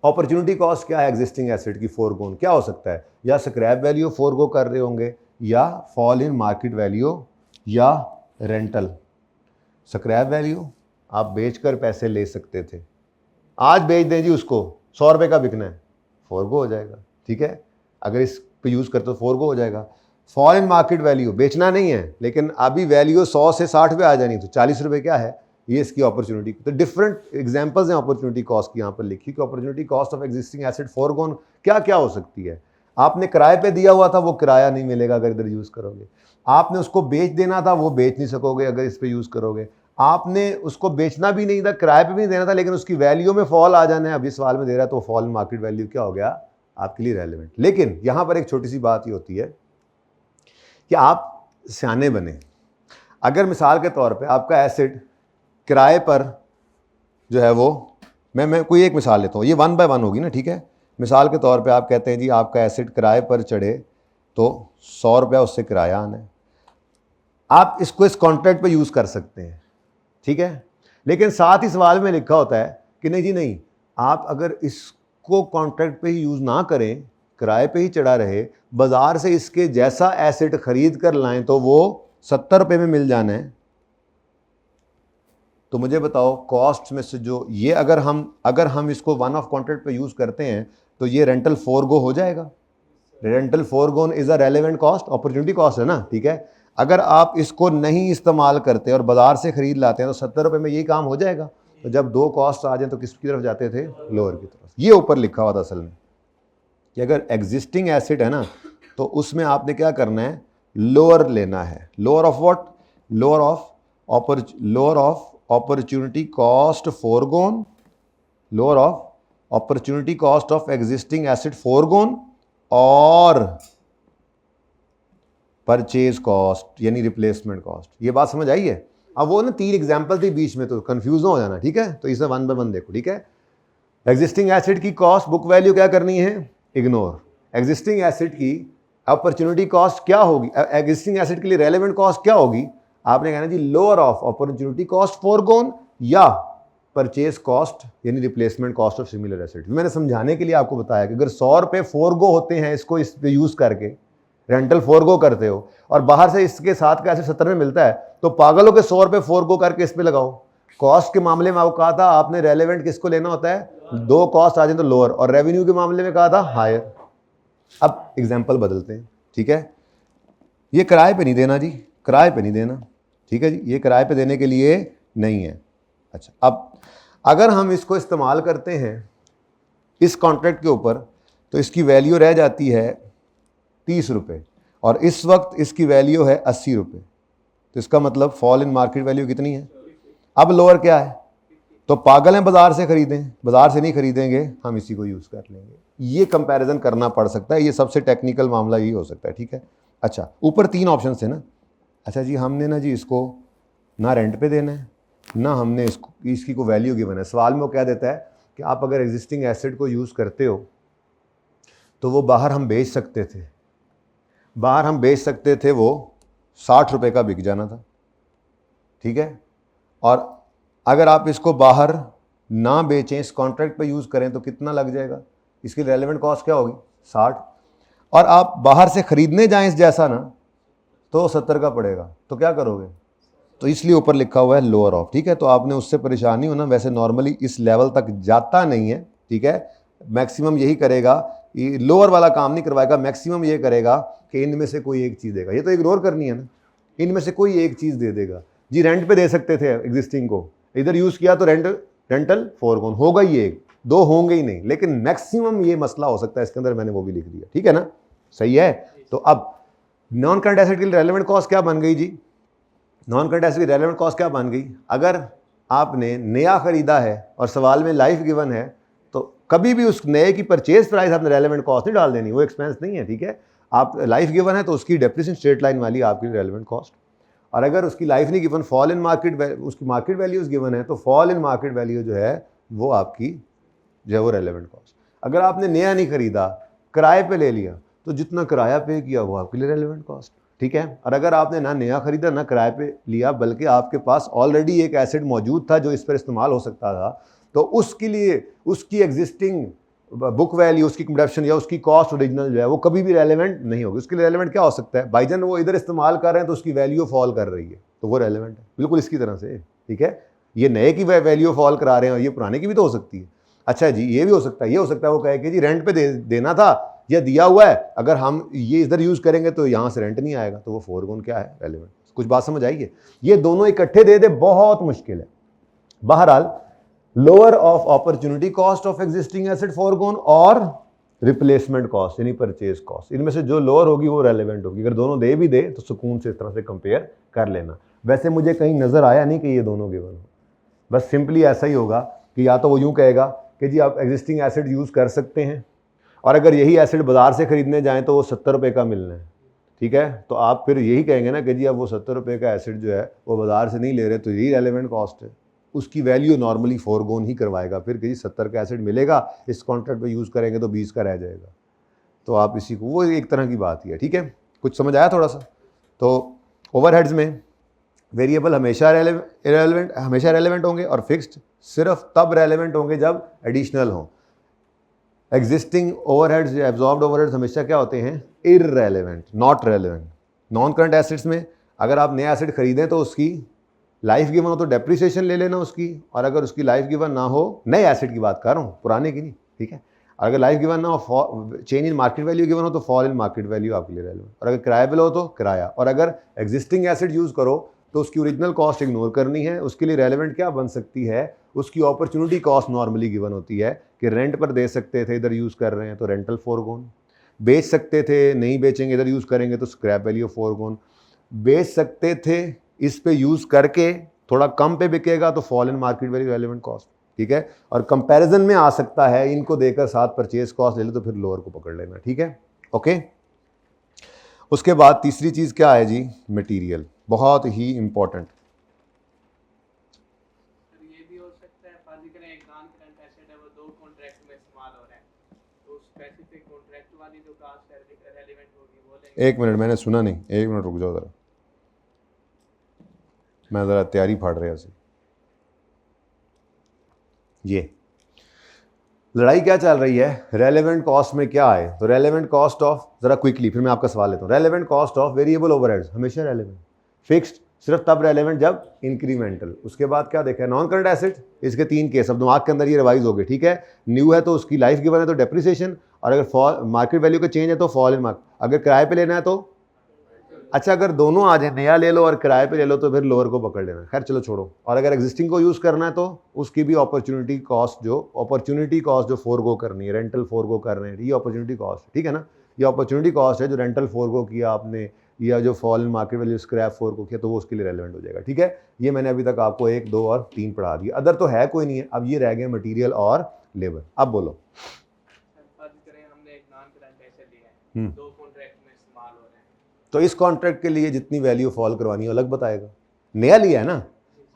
अपॉर्चुनिटी कॉस्ट क्या है एग्जिस्टिंग एसेट की, फोरगोन क्या हो सकता है, या स्क्रैप वैल्यू फोरगो कर रहे होंगे, या फॉल इन मार्केट वैल्यू, या रेंटल। स्क्रैप वैल्यू आप बेचकर पैसे ले सकते थे, आज बेच दें जी उसको, 100 रुपये का बिकना है, फोरगो हो जाएगा, ठीक है। अगर इस पे यूज़ करते तो फोरगो हो जाएगा। फॉल इन मार्केट वैल्यू, बेचना नहीं है लेकिन अभी वैल्यू 100 से 60 पे आ जानी, तो 40 रुपये क्या है, ये इसकी अपॉर्चुनिटी। तो डिफरेंट एग्जांपल्स हैं अपॉर्चुनिटी कॉस्ट की यहाँ पर लिखी, कि opportunity cost of existing asset forgone क्या क्या हो सकती है। आपने किराए पे दिया हुआ था, वो किराया नहीं मिलेगा अगर इधर यूज़ करोगे। आपने उसको बेच देना था, वो बेच नहीं सकोगे अगर इस पर यूज़ करोगे। आपने उसको बेचना भी नहीं था, किराए पे भी नहीं देना था, लेकिन उसकी वैल्यू में फॉल आ जाना है, अभी सवाल में दे रहा है, तो फॉल मार्केट वैल्यू क्या हो गया आपके लिए रेलेवेंट। लेकिन यहाँ पर एक छोटी सी बात ये होती है कि आप सियाने बने। अगर मिसाल के तौर पे आपका एसेट किराए पर जो है वो, मैं कोई एक मिसाल लेता हूँ, ये 1 बाय 1 होगी ना, ठीक है। मिसाल के तौर पे आप कहते हैं जी आपका एसेट किराए पर चढ़े तो 100 रुपया उससे किराया आना है, आप इसको इस कॉन्ट्रैक्ट पे यूज़ कर सकते हैं, ठीक है। लेकिन साथ ही सवाल में लिखा होता है कि नहीं जी नहीं, आप अगर इसको कॉन्ट्रैक्ट पे ही यूज़ ना करें, किराए पे ही चढ़ा रहे, बाज़ार से इसके जैसा एसेट खरीद कर लाएं तो वो 70 रुपये में मिल जाना है। तो मुझे बताओ कॉस्ट में से जो ये अगर हम इसको वन ऑफ कॉन्ट्रैक्ट पे यूज़ करते हैं तो ये रेंटल फोरगो हो जाएगा। Rental forgone is a relevant cost, opportunity cost है ना, ठीक है। अगर आप इसको नहीं इस्तेमाल करते और बाज़ार से ख़रीद लाते हैं तो 70 रुपये में यही काम हो जाएगा। तो जब दो कॉस्ट आ जाए तो किसकी तरफ जाते थे? लोअर की तरफ। ये ऊपर लिखा हुआ था असल में कि अगर एग्जिस्टिंग एसेट है ना तो उसमें आपने क्या करना है? लोअर लेना है। Lower of what? Lower of opportunity cost forgone, lower of opportunity cost of existing asset forgone और परचेज कॉस्ट यानी रिप्लेसमेंट कॉस्ट। ये बात समझ आई है? अब वो ना 3 एग्जाम्पल थी बीच में, तो कंफ्यूज ना हो जाना, ठीक है। तो इसे वन बाय वन देखो, ठीक है। एग्जिस्टिंग एसेट की कॉस्ट बुक वैल्यू क्या करनी है? इग्नोर। एग्जिस्टिंग एसेट की अपॉर्चुनिटी कॉस्ट क्या होगी? एग्जिस्टिंग एसेट के लिए रेलेवेंट कॉस्ट क्या होगी? आपने कहना जी लोअर ऑफ अपॉर्चुनिटी कॉस्ट फोरगोन या परचेज कॉस्ट यानी replacement cost of similar asset. मैंने समझाने के लिए आपको बताया कि अगर 100 रुपये फोरगो होते हैं इसको इस पे यूज करके, रेंटल फोरगो करते हो और बाहर से इसके साथ का एसेट 70 में मिलता है तो पागलों के 100 रुपये फोरगो करके इस पे लगाओ। कॉस्ट के मामले में आपको कहा था आपने रेलेवेंट किसको लेना होता है? दो कॉस्ट आ जाए तो लोअर, और रेवेन्यू के मामले में कहा था हायर। अब एग्जाम्पल बदलते हैं, ठीक है। ये किराए पे नहीं देना जी, किराए पे नहीं देना, ठीक है जी, ये किराए पे देने के लिए नहीं है। अच्छा, अब अगर हम इसको इस्तेमाल करते हैं इस कॉन्ट्रैक्ट के ऊपर तो इसकी वैल्यू रह जाती है 30 रुपये और इस वक्त इसकी वैल्यू है 80 रुपये। तो इसका मतलब फॉल इन मार्केट वैल्यू कितनी है? अब लोअर क्या है? तो पागल हैं बाज़ार से खरीदें, बाज़ार से नहीं खरीदेंगे, हम इसी को यूज़ कर लेंगे। ये कंपैरिजन करना पड़ सकता है, ये सबसे टेक्निकल मामला ये हो सकता है, ठीक है। अच्छा, ऊपर 3 ऑप्शन थे ना। अच्छा जी, हमने ना जी इसको ना रेंट पे देना है ना हमने इसकी को वैल्यू गिवन है। सवाल में वो कह देता है कि आप अगर एग्जिस्टिंग एसेट को यूज़ करते हो तो वो बाहर हम बेच सकते थे, बाहर हम बेच सकते थे, वो 60 रुपये का बिक जाना था, ठीक है। और अगर आप इसको बाहर ना बेचें, इस कॉन्ट्रैक्ट पे यूज़ करें तो कितना लग जाएगा? इसकी रेलेवेंट कॉस्ट क्या होगी? 60। और आप बाहर से ख़रीदने जाएं इस जैसा ना तो 70 का पड़ेगा, तो क्या करोगे? तो इसलिए ऊपर लिखा हुआ है लोअर ऑफ, ठीक है। तो आपने उससे परेशान नहीं होना, वैसे नॉर्मली इस लेवल तक जाता नहीं है, ठीक है। मैक्सिमम यही करेगा, ये लोअर वाला काम नहीं करवाएगा, मैक्सिमम ये करेगा कि इनमें से कोई एक चीज़ देगा। ये तो इग्नोर करनी है ना, इनमें से कोई एक चीज़ दे देगा जी। रेंट पे दे सकते थे एग्जिस्टिंग को, इधर यूज़ किया तो रेंटल फोरगोन होगा ही, एक दो होंगे ही नहीं, लेकिन मैक्सिमम ये मसला हो सकता है इसके अंदर, मैंने वो भी लिख दिया, ठीक है ना, सही है। तो अब नॉन करंट एसेट की रेलेवेंट कॉस्ट क्या बन गई जी? नॉन करंट एसेट की रेलेवेंट कॉस्ट क्या बन गई? अगर आपने नया खरीदा है और सवाल में लाइफ गिवन है तो कभी भी उस नए की परचेज प्राइस आपने रेलेवेंट कॉस्ट नहीं डाल देनी, वो एक्सपेंस नहीं है, ठीक है। आप लाइफ गिवन है तो उसकी डेप्रिसिएशन स्ट्रेट लाइन वाली आपकी रेलेवेंट कॉस्ट, और अगर उसकी लाइफ नहीं गिवन, फॉल इन मार्केट, उसकी मार्केट वैल्यूज गिवन है तो फॉल इन मार्केट वैल्यू जो है वो आपकी जो है वो रेलेवेंट कॉस्ट। अगर आपने नया नहीं खरीदा, किराए पे ले लिया, तो जितना किराया पे किया वो आपके लिए रेलेवेंट कॉस्ट, ठीक है। और अगर आपने ना नया खरीदा ना किराए पे लिया, बल्कि आपके पास ऑलरेडी एक एसेट मौजूद था जो इस पर इस्तेमाल हो सकता था, तो उसके लिए उसकी एग्जिस्टिंग बुक वैल्यू, उसकी कंडप्शन या उसकी कॉस्ट ओरिजिनल जो है वो कभी भी रेलेवेंट नहीं होगी। उसके लिए रेलेवेंट क्या हो सकता है? भाईजान वो इधर इस्तेमाल कर रहे हैं तो उसकी वैल्यू फॉल कर रही है, तो वो रेलेवेंट है, बिल्कुल इसकी तरह से, ठीक है। ये नए की वैल्यू फॉल करा रहे हैं और ये पुराने की भी तो हो सकती है। अच्छा जी, ये भी हो सकता है, ये हो सकता है वो कहे कि जी रेंट पे देना था या दिया हुआ है, अगर हम ये इधर यूज़ करेंगे तो यहाँ से रेंट नहीं आएगा, तो वो फोरगोन क्या है? रेलेवेंट। कुछ बात समझ आई है? ये दोनों इकट्ठे दे दे बहुत मुश्किल है। बहरहाल lower of opportunity cost of existing asset forgone और रिप्लेसमेंट कॉस्ट यानी परचेज कॉस्ट, इनमें से जो लोअर होगी वो रेलेवेंट होगी। अगर दोनों दे भी दे तो सुकून से इस तरह से कंपेयर कर लेना। वैसे मुझे कहीं नज़र आया नहीं कि ये दोनों गिवन हो, बस सिंपली ऐसा ही होगा कि या तो वो यूँ कहेगा कि जी आप एग्जिस्टिंग एसेट यूज़ कर सकते हैं और अगर यही एसेट बाज़ार से ख़रीदने जाएँ तो वो 70 रुपये का मिलना है, ठीक है। तो आप फिर यही कहेंगे ना कि जी अब वो 70 रुपये का एसेट जो है वो बाज़ार से नहीं ले रहे, तो यही रेलेवेंट कॉस्ट है। उसकी वैल्यू नॉर्मली फोरगोन ही करवाएगा फिर कि जी 70 का एसेट मिलेगा, इस कॉन्ट्रैक्ट पे यूज़ करेंगे तो 20 का रह जाएगा। तो आप इसी को, वो एक तरह की बात ही है, ठीक है। कुछ समझ आया थोड़ा सा? तो ओवरहेड्स में वेरिएबल हमेशा रेलेवेंट होंगे और फिक्स्ड सिर्फ तब रेलेवेंट होंगे जब एडिशनल हों। एग्जिस्टिंग ओवरहेड्स, एब्जॉर्ब्ड ओवरहेड्स हमेशा क्या होते हैं, irrelevant, not relevant. Non current assets में अगर आप नया एसेट खरीदें तो उसकी लाइफ गिवन हो तो डेप्रिसिएशन ले लेना उसकी, और अगर उसकी लाइफ गिवन ना हो, नए एसेट की बात कर रहा हूँ, पुराने की नहीं, ठीक है। अगर लाइफ गिवन ना हो, change in market value given हो तो फॉल इन मार्केट वैल्यू आपके लिए रेलेवेंट, और अगर किराए पे लो तो किराया, और अगर एग्जिस्टिंग एसेट यूज़ करो तो उसकी ओरिजिनल कॉस्ट इग्नोर करनी है। उसके लिए रेलेवेंट क्या बन सकती है, उसकी अपॉर्चुनिटी कॉस्ट नॉर्मली गिवन होती है कि रेंट पर दे सकते थे, इधर यूज़ कर रहे हैं तो रेंटल फोरगोन, बेच सकते थे, नहीं बेचेंगे, इधर यूज़ करेंगे तो स्क्रैप वैल्यू फोरगोन, बेच सकते थे, इस पे यूज़ करके थोड़ा कम पे बिकेगा तो fall in market value relevant cost, ठीक है। और कंपैरिजन में आ सकता है, इनको देकर साथ परचेज कॉस्ट ले लो तो फिर लोअर को पकड़ लेना, ठीक है, ओके। उसके बाद तीसरी चीज़ क्या है जी, मटेरियल, बहुत ही इंपॉर्टेंट। ये भी हो सकता है फर्ज करें एक नॉन करंट एसेट है वो दो कॉन्ट्रैक्ट में इस्तेमाल हो रहा है, तो स्पेसिफिक कॉन्ट्रैक्ट वाली जो कास्ट है रेलेवेंट होगी वो लेंगे। एक मिनट, मैंने सुना नहीं, एक मिनट रुक जाओ ज़रा, मैं ज़रा तैयारी फाड़ रहा सी। ये लड़ाई क्या चल रही है, रेलेवेंट कॉस्ट में क्या है, तो रेलेवेंट कॉस्ट ऑफ, जरा क्विकली फिर मैं आपका सवाल लेता हूँ, relevant cost of variable overheads हमेशा रेलेवेंट, फिक्स्ड सिर्फ तब रेलेवेंट जब इंक्रीमेंटल। उसके बाद क्या देखा है, नॉन करंट एसेट, इसके तीन केस अब दिमाग के अंदर ये रिवाइज हो गए, ठीक है। न्यू है तो उसकी लाइफ गिवन है तो डेप्रिसिएशन, और अगर फॉल मार्केट वैल्यू का चेंज है तो फॉल इन मार्केट, अगर किराए पे लेना है तो, अच्छा अगर दोनों आ जाए, नया ले लो और किराए पे ले लो तो फिर लोअर को पकड़ लेना, खैर चलो छोड़ो। और अगर एग्जिस्टिंग को यूज़ करना है तो उसकी भी अपॉर्चुनिटी कॉस्ट जो फोरगो करनी है, रेंटल फोरगो कर रहे हैं, ये अपॉर्चुनिटी कॉस्ट, ठीक है ना। ये अपॉर्चुनिटी कॉस्ट है जो रेंटल फोरगो किया आपने, या जो fall in market value scrap forgo किया, तो वो उसके लिए रेलेवेंट हो जाएगा, ठीक है। ये मैंने अभी तक आपको 1, 2 और 3 पढ़ा दिया, अदर तो है कोई नहीं है। अब ये रह गए मटीरियल और लेबर, अब बोलो। फर्ज करें हमने एक नॉन करंट एसेट लिया है, दो कॉन्ट्रैक्ट में इस्तेमाल हो रहे हैं, तो इस कॉन्ट्रैक्ट के लिए जितनी वैल्यू फॉल करवानी है अलग बताएगा, नया लिया है ना,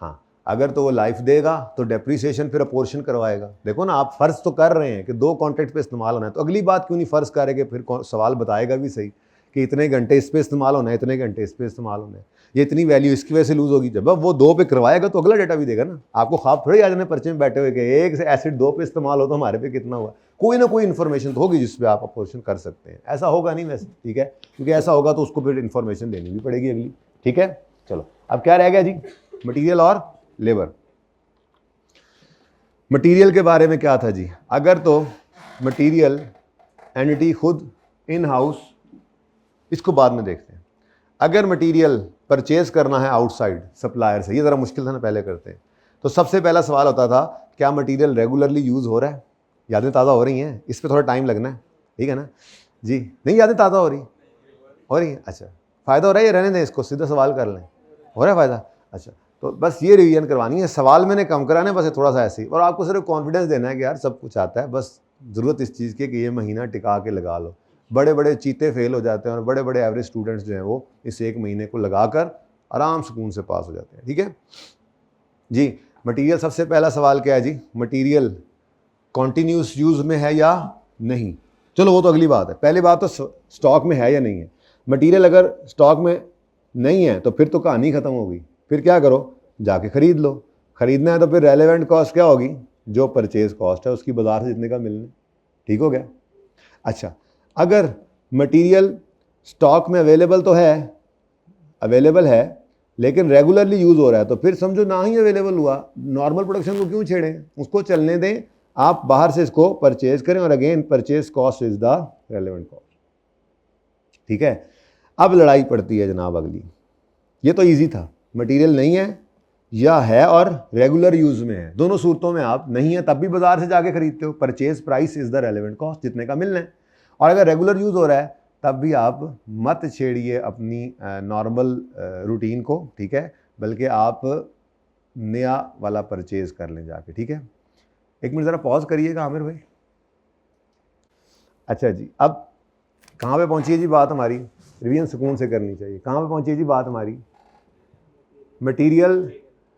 हाँ। अगर तो वो लाइफ देगा तो डेप्रीसिएशन फिर अपोर्शन करवाएगा। देखो ना, आप फ़र्ज़ तो कर रहे हैं कि दो कॉन्ट्रैक्ट पे इस्तेमाल होना है, तो अगली बात क्यों नहीं फ़र्ज़ करेंगे, फिर सवाल बताएगा भी सही कि इतने घंटे इस पे इस्तेमाल होना है, इतने घंटे इस पे इस्तेमाल होना है, ये इतनी वैल्यू इसकी वजह से लूज़ होगी। जब वो दो पे करवाएगा तो अगला डेटा भी देगा ना। आपको ख्वाब थोड़ी आ जाने पर्चे में बैठे हुए कि एक से एसिड दो पे इस्तेमाल हो तो हमारे पे कितना हुआ, कोई ना कोई इन्फॉर्मेशन तो होगी जिस पे आप अपोर्शन कर सकते हैं। ऐसा होगा नहीं वैसे, ठीक है, क्योंकि ऐसा होगा तो उसको फिर इन्फॉर्मेशन देनी भी पड़ेगी अगली, ठीक है। चलो अब क्या रह गया जी, मटीरियल और लेबर। मटीरियल के बारे में क्या था जी, अगर तो मटीरियल एंटिटी खुद इन हाउस, इसको बाद में देखते हैं। अगर मटीरियल परचेज करना है आउटसाइड सप्लायर से, ये ज़रा मुश्किल था ना, पहले करते हैं। तो सबसे पहला सवाल होता था क्या मटीरियल रेगुलरली यूज़ हो रहा है, यादें ताज़ा हो रही हैं, इस पर थोड़ा टाइम लगना है, ठीक है ना जी। नहीं यादें ताज़ा हो रही है, अच्छा फ़ायदा हो रहा है, ये रहने दें, इसको सीधा सवाल कर लें, हो रहा है फ़ायदा, अच्छा। तो बस ये रिवीजन करवानी है, सवाल मैंने कम कराना है बस, थोड़ा सा ऐसे ही, और आपको सिर्फ कॉन्फिडेंस देना है कि यार सब कुछ आता है, बस ज़रूरत इस चीज़ की कि ये महीना टिका के लगा लो। बड़े बड़े चीते फेल हो जाते हैं और बड़े बड़े एवरेज स्टूडेंट्स जो हैं वो इस एक महीने को लगाकर आराम सुकून से पास हो जाते हैं, ठीक है जी। मटीरियल, सबसे पहला सवाल क्या है जी, मटीरियल कॉन्टीन्यूस यूज़ में है या नहीं, चलो वो तो अगली बात है, पहली बात तो स्टॉक में है या नहीं है। मटीरियल अगर स्टॉक में नहीं है तो फिर तो कहानी ख़त्म होगी, फिर क्या करो, जाके ख़रीद लो। ख़रीदना है तो फिर रेलेवेंट कॉस्ट क्या होगी, जो परचेज कॉस्ट है उसकी बाजार से जितने का मिलना, ठीक हो गया। अच्छा, अगर मटीरियल स्टॉक में अवेलेबल है लेकिन रेगुलरली यूज़ हो रहा है, तो फिर समझो ना ही अवेलेबल हुआ, नॉर्मल प्रोडक्शन को क्यों छेड़ें, उसको चलने दें, आप बाहर से इसको परचेज करें, और again purchase cost is the relevant cost, ठीक है। अब लड़ाई पड़ती है जनाब अगली, ये तो इजी था, मटेरियल नहीं है या है और रेगुलर यूज़ में है, दोनों सूरतों में आप नहीं है तब भी बाजार से जाके खरीदते हो, purchase price is the relevant cost, जितने का मिलना है। और अगर रेगुलर यूज़ हो रहा है तब भी आप मत छेड़िए अपनी नॉर्मल रूटीन को, ठीक है, बल्कि आप नया वाला परचेज कर लें जाके, ठीक है। एक मिनट ज़रा पॉज करिएगा आमिर भाई। अच्छा जी, अब कहाँ पे पहुँची है जी बात हमारी, रिवीजन सुकून से करनी चाहिए, कहाँ पे पहुँची है जी बात हमारी, मटीरियल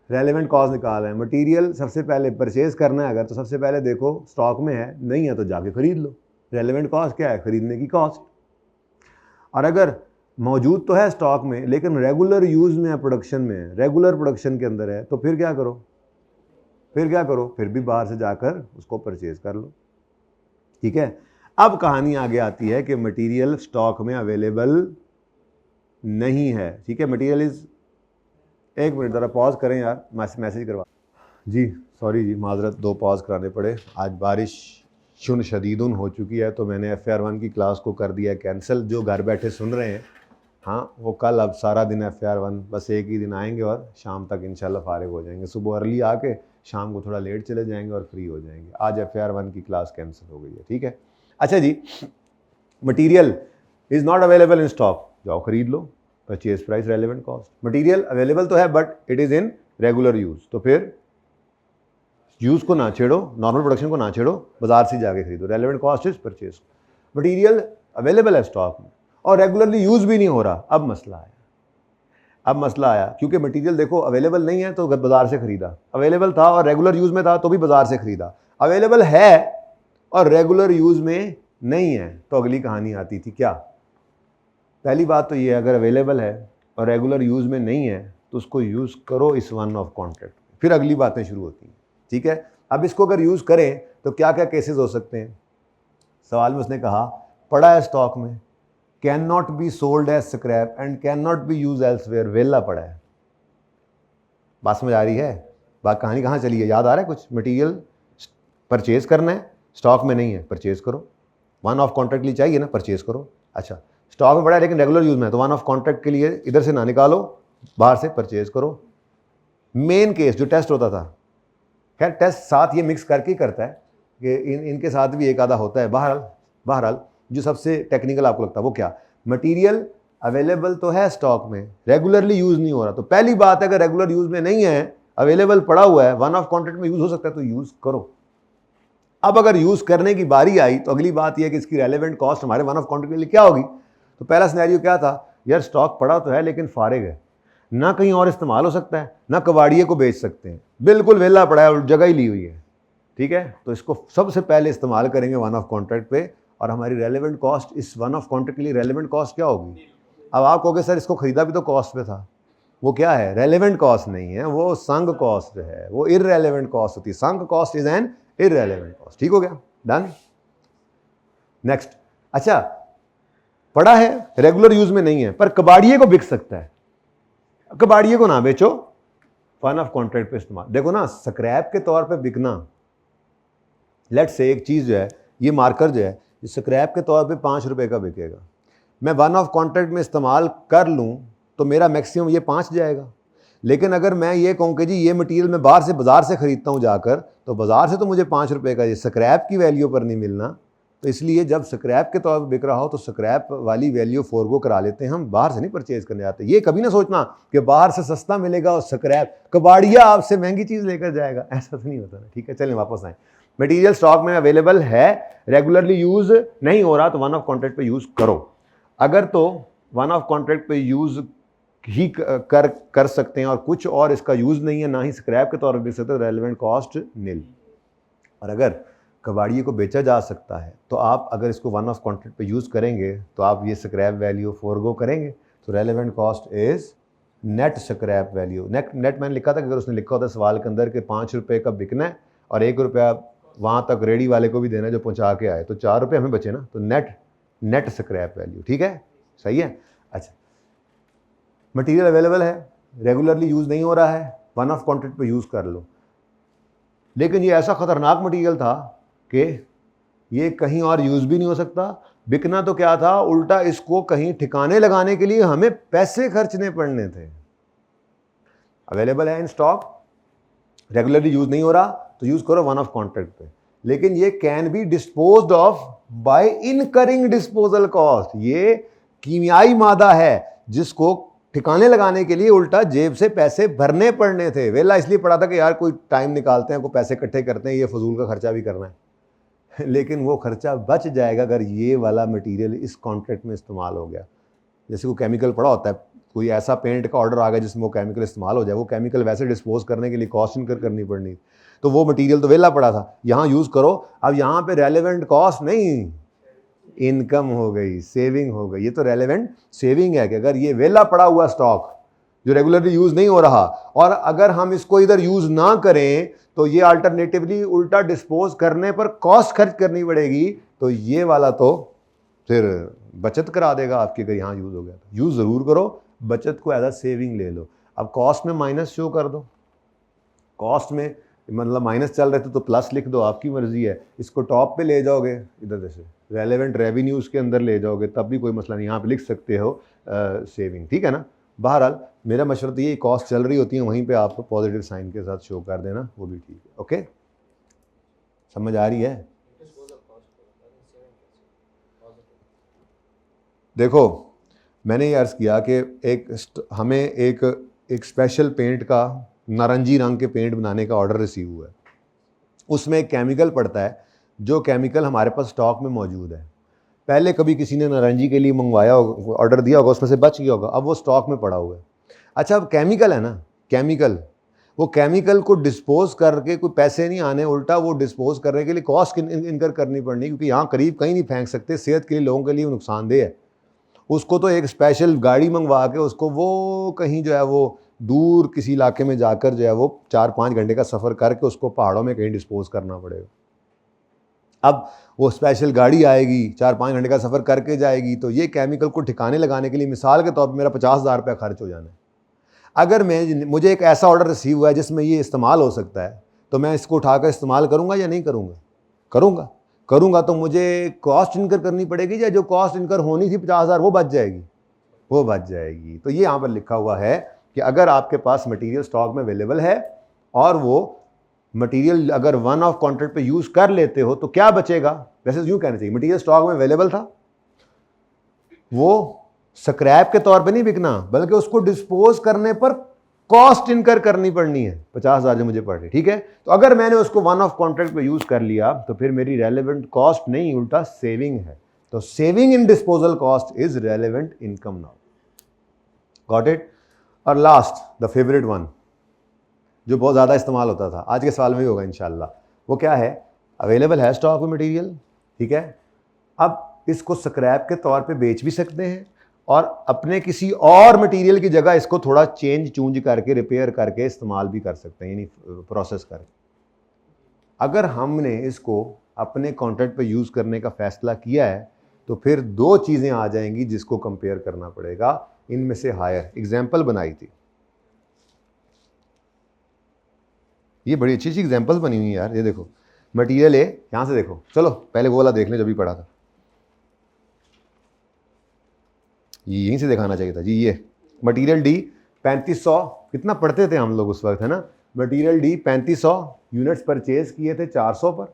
रेलेवेंट कॉस्ट निकाल रहे हैं। मटीरियल सबसे पहले परचेज करना है अगर, तो सबसे पहले देखो स्टॉक में है, नहीं है तो जाके खरीद लो। रेलेवेंट कॉस्ट क्या है, खरीदने की कॉस्ट। और अगर मौजूद तो है स्टॉक में लेकिन रेगुलर यूज़ में है, प्रोडक्शन में है, रेगुलर प्रोडक्शन के अंदर है, तो फिर क्या करो, फिर भी बाहर से जाकर उसको परचेज कर लो, ठीक है। अब कहानी आगे आती है कि मटेरियल स्टॉक में अवेलेबल नहीं है, ठीक है। मटेरियल इज, एक मिनट ज़रा पॉज करें यार, मैसेज करवा जी, सॉरी जी, माजरत, 2 पॉज कराने पड़े। आज बारिश शुन शदीदुन हो चुकी है तो मैंने FAR1 की क्लास को कर दिया कैंसिल। जो घर बैठे सुन रहे हैं, हाँ, वो कल अब सारा दिन FAR1, बस एक ही दिन आएंगे और शाम तक इंशाल्लाह फारिग हो जाएंगे। सुबह अर्ली आके शाम को थोड़ा लेट चले जाएंगे और फ्री हो जाएंगे। आज FAR1 की क्लास कैंसिल हो गई है, ठीक है। अच्छा जी, material is not available in stock, जाओ खरीद लो, purchase price relevant cost. Material available तो है but it is in regular use, तो फिर यूज़ को ना छेड़ो, नॉर्मल प्रोडक्शन को ना छेड़ो, बाजार से जाके खरीदो। Relevant cost is purchase. Material available है स्टॉक में और रेगुलरली यूज़ भी नहीं हो रहा, अब मसला आया क्योंकि मटीरियल देखो अवेलेबल नहीं है तो बाजार से खरीदा, अवेलेबल था और रेगुलर यूज़ में था तो भी बाजार से खरीदा, अवेलेबल है और रेगुलर यूज़ में नहीं है तो अगली कहानी आती थी क्या। पहली बात तो ये है, अगर अवेलेबल है और रेगुलर यूज़ में नहीं है तो उसको यूज़ करो इस वन ऑफ कॉन्ट्रैक्ट, फिर अगली बातें शुरू होती हैं, ठीक है। अब इसको अगर यूज़ करें तो क्या क्या केसेस हो सकते हैं। सवाल में उसने कहा पड़ा है स्टॉक में, can not be sold as scrap and can not be use elsewhere, वेला पड़ा है। बात समझ आ रही है? बात कहानी कहाँ चली है, याद आ रहा है कुछ? मटीरियल परचेज करना है, स्टॉक में नहीं है, परचेज करो। वन ऑफ कॉन्ट्रैक्ट के लिए चाहिए ना, परचेज करो। अच्छा, स्टॉक में पड़ा है लेकिन रेगुलर यूज में है तो वन ऑफ कॉन्ट्रैक्ट के लिए इधर से ना निकालो, बाहर से परचेज करो। मेन केस जो टेस्ट होता था, खैर टेस्ट साथ ये मिक्स करके ही करता है कि इनके साथ भी एक आधा होता है। बहरहाल जो सबसे टेक्निकल आपको लगता है वो क्या, मटेरियल अवेलेबल तो है स्टॉक में, रेगुलरली यूज़ नहीं हो रहा। तो पहली बात है अगर रेगुलर यूज़ में नहीं है, अवेलेबल पड़ा हुआ है, वन ऑफ कॉन्ट्रैक्ट में यूज़ हो सकता है तो यूज़ करो। अब अगर यूज़ करने की बारी आई तो अगली बात यह है कि इसकी रेलेवेंट कॉस्ट हमारे वन ऑफ कॉन्ट्रैक्ट के लिए क्या होगी। तो पहला सिनेरियो क्या था, यार स्टॉक पड़ा तो है लेकिन फारिग है, ना कहीं और इस्तेमाल हो सकता है, ना कबाड़िए को बेच सकते हैं, बिल्कुल वेला पड़ा है और जगह ही ली हुई है, ठीक है। तो इसको सबसे पहले इस्तेमाल करेंगे वन ऑफ कॉन्ट्रैक्ट पे और हमारी रेलेवेंट कॉस्ट इस वन ऑफ कॉन्ट्रैक्ट के लिए रेलेवेंट कॉस्ट क्या होगी। अब आप कहोगे सर इसको खरीदा भी तो कॉस्ट पे था, वो क्या है, रेलेवेंट कॉस्ट नहीं है, वो संग कॉस्ट है, वो इररेलेवेंट कॉस्ट होती है। संग cost is an irrelevant cost, ठीक हो गया, डन। नेक्स्ट, अच्छा पड़ा है रेगुलर यूज में नहीं है पर कबाड़िए को बिक सकता है, कबाड़िए को ना बेचो, वन ऑफ कॉन्ट्रैक्ट पे इस्तेमाल। देखो ना, स्क्रैप के तौर पे बिकना, लेट से एक चीज़ जो है, ये मार्कर जो है स्क्रैप के तौर पे 5 रुपए का बिकेगा, मैं वन ऑफ कॉन्ट्रैक्ट में इस्तेमाल कर लूँ तो मेरा मैक्सिमम ये 5 जाएगा। लेकिन अगर मैं ये कहूँ कि जी ये मटीरियल मैं बाहर से बाज़ार से ख़रीदता हूँ जाकर, तो बाज़ार से तो मुझे 5 रुपए का ये स्क्रैप की वैल्यू पर नहीं मिलना। तो इसलिए जब स्क्रैप के तौर पर बिक रहा हो तो स्क्रैप वाली वैल्यू फोरगो करा लेते हैं, हम बाहर से नहीं परचेज करने जाते। ये कभी ना सोचना कि बाहर से सस्ता मिलेगा और स्क्रैप कबाड़िया आपसे महंगी चीज़ लेकर जाएगा, ऐसा तो नहीं होता ना, ठीक है। चलें वापस आएँ, मटीरियल स्टॉक में अवेलेबल है, रेगुलरली यूज़ नहीं हो रहा तो वन ऑफ कॉन्ट्रैक्ट पे यूज़ करो। अगर तो वन ऑफ कॉन्ट्रैक्ट पे यूज़ ही कर सकते हैं और कुछ और इसका यूज़ नहीं है, ना ही स्क्रैप के तौर पर बिक सकते, तो रेलेवेंट कॉस्ट नील। और अगर कबाड़िए को बेचा जा सकता है तो आप अगर इसको वन ऑफ कॉन्ट्रैक्ट पे यूज़ करेंगे तो आप ये स्क्रैप वैल्यू फोरगो करेंगे, तो relevant cost is net scrap value. Net मैंने लिखा था कि अगर उसने लिखा होता सवाल के अंदर कि 5 रुपये का बिकना है और 1 रुपया वहाँ तक रेडी वाले को भी देना है जो पहुँचा के आए, तो 4 रुपये हमें बचे ना, तो नेट स्क्रैप वैल्यू, ठीक है, सही है। अच्छा, मटीरियल अवेलेबल है, रेगुलरली यूज़ नहीं हो रहा है, वन ऑफ कॉन्ट्रैक्ट पे यूज़ कर लो, लेकिन ये ऐसा ख़तरनाक मटीरियल था कि ये कहीं और यूज़ भी नहीं हो सकता। बिकना तो क्या था, उल्टा इसको कहीं ठिकाने लगाने के लिए हमें पैसे खर्चने पड़ने थे। अवेलेबल है इन स्टॉक, रेगुलरली यूज़ नहीं हो रहा तो यूज़ करो वन ऑफ कॉन्ट्रैक्ट पे, लेकिन ये can be disposed off by incurring disposal cost. ये कीमियाई मादा है जिसको ठिकाने लगाने के लिए उल्टा जेब से पैसे भरने पड़ने थे। वेला इसलिए पड़ा था कि यार कोई टाइम निकालते हैं, कोई पैसे इकट्ठे करते हैं, ये फजूल का खर्चा भी करना है लेकिन वो खर्चा बच जाएगा अगर ये वाला मटेरियल इस कॉन्ट्रैक्ट में इस्तेमाल हो गया। जैसे कोई केमिकल पड़ा होता है, कोई ऐसा पेंट का ऑर्डर आ गया जिसमें वो केमिकल इस्तेमाल हो जाए, वो केमिकल वैसे डिस्पोज करने के लिए कॉस्ट इनकर करनी पड़नी, तो वो मटेरियल तो वेला पड़ा था, यहाँ यूज़ करो। अब यहाँ पे रेलेवेंट कॉस्ट नहीं, इनकम हो गई, सेविंग हो गई। ये तो रेलेवेंट सेविंग है कि अगर ये वेला पड़ा हुआ स्टॉक जो रेगुलरली यूज़ नहीं हो रहा और अगर हम इसको इधर यूज़ ना करें तो ये अल्टरनेटिवली उल्टा डिस्पोज करने पर कॉस्ट खर्च करनी पड़ेगी, तो तो ये वाला तो फिर बचत करा देगा आपकी, अगर यहाँ यूज़ हो गया तो यूज़ ज़रूर करो, बचत को एज अ सेविंग ले लो। अब कॉस्ट में माइनस शो कर दो, कॉस्ट में मतलब माइनस चल रहे थे तो प्लस लिख दो, आपकी मर्जी है। इसको टॉप पे ले जाओगे इधर जैसे रेलेवेंट रेवेन्यूज़ के अंदर ले जाओगे तब भी कोई मसला नहीं, यहाँ पे लिख सकते हो सेविंग, ठीक है ना। बहरहाल मेरा मशवरा तो ये, कॉस्ट चल रही होती है वहीं पे आप पॉजिटिव साइन के साथ शो कर देना, वो भी ठीक है। ओके, समझ आ रही है? देखो मैंने ये अर्ज़ किया कि हमें एक स्पेशल पेंट का, नारंगी रंग के पेंट बनाने का ऑर्डर रिसीव हुआ है। उसमें एक केमिकल पड़ता है, जो केमिकल हमारे पास स्टॉक में मौजूद है। पहले कभी किसी ने नारंगी के लिए मंगवाया होगा, ऑर्डर दिया होगा, उसमें से बच गया होगा, अब वो स्टॉक में पड़ा हुआ है। अच्छा, अब केमिकल है ना, केमिकल, वो केमिकल को डिस्पोज करके कोई पैसे नहीं आने, उल्टा वो डिस्पोज करने के लिए कॉस्ट इनकर करनी पड़नी, क्योंकि यहाँ करीब कहीं नहीं फेंक सकते, सेहत के लिए लोगों के लिए नुकसानदेह है। उसको तो एक स्पेशल गाड़ी मंगवा के उसको वो कहीं जो है वो दूर किसी इलाके में जाकर जो है वो 4-5 घंटे का सफ़र करके उसको पहाड़ों में कहीं डिस्पोज करना पड़ेगा। अब वो स्पेशल गाड़ी आएगी, 4-5 घंटे का सफ़र करके जाएगी, तो ये केमिकल को ठिकाने लगाने के लिए मिसाल के तौर पर मेरा 50,000 रुपया खर्च हो जाना है। अगर मुझे एक ऐसा ऑर्डर रिसीव हुआ है जिसमें ये इस्तेमाल हो सकता है, तो मैं इसको उठाकर इस्तेमाल करूँगा या नहीं करूँगा? करूँगा तो मुझे कॉस्ट इनकर करनी पड़ेगी, या जो कॉस्ट इनकर होनी थी 50,000 वो बच जाएगी। तो ये यहाँ पर लिखा हुआ है कि अगर आपके पास मटेरियल स्टॉक में अवेलेबल है और वो मटेरियल अगर वन ऑफ कॉन्ट्रैक्ट पे यूज़ कर लेते हो तो क्या बचेगा? वैसे यूँ कहना चाहिए, मटेरियल स्टॉक में अवेलेबल था, वो स्क्रैप के तौर पे नहीं बिकना, बल्कि उसको डिस्पोज करने पर कॉस्ट इनकर करनी पड़नी है, 50,000 जो मुझे पड़ रही, ठीक है। तो अगर मैंने उसको वन ऑफ कॉन्ट्रैक्ट पे यूज़ कर लिया तो फिर मेरी रेलेवेंट कॉस्ट नहीं, उल्टा सेविंग है। तो saving in disposal cost is relevant income now. Got it? और लास्ट, द फेवरेट वन, जो बहुत ज़्यादा इस्तेमाल होता था, आज के साल में ही होगा इंशाल्लाह, वो क्या है? अवेलेबल है स्टॉक में मटेरियल, ठीक है, अब इसको स्क्रैप के तौर पे बेच भी सकते हैं और अपने किसी और मटेरियल की जगह इसको थोड़ा चूंज करके, रिपेयर करके इस्तेमाल भी कर सकते हैं, यानी प्रोसेस करके। अगर हमने इसको अपने कॉन्ट्रैक्ट पे यूज़ करने का फैसला किया है तो फिर 2 चीज़ें आ जाएंगी जिसको कंपेयर करना पड़ेगा, इनमें से हायर। एग्जाम्पल बनाई थी, ये बड़ी अच्छी एग्जाम्पल्स बनी हुई है यार। ये देखो मटेरियल ए, यहाँ से देखो, चलो पहले वो वाला देख लें जो भी पढ़ा था, ये यहीं से दिखाना चाहिए था जी। ये मटेरियल डी 3500, कितना पढ़ते थे हम लोग उस वक्त, है ना। मटेरियल डी 3500 यूनिट्स परचेज किए थे 400 पर,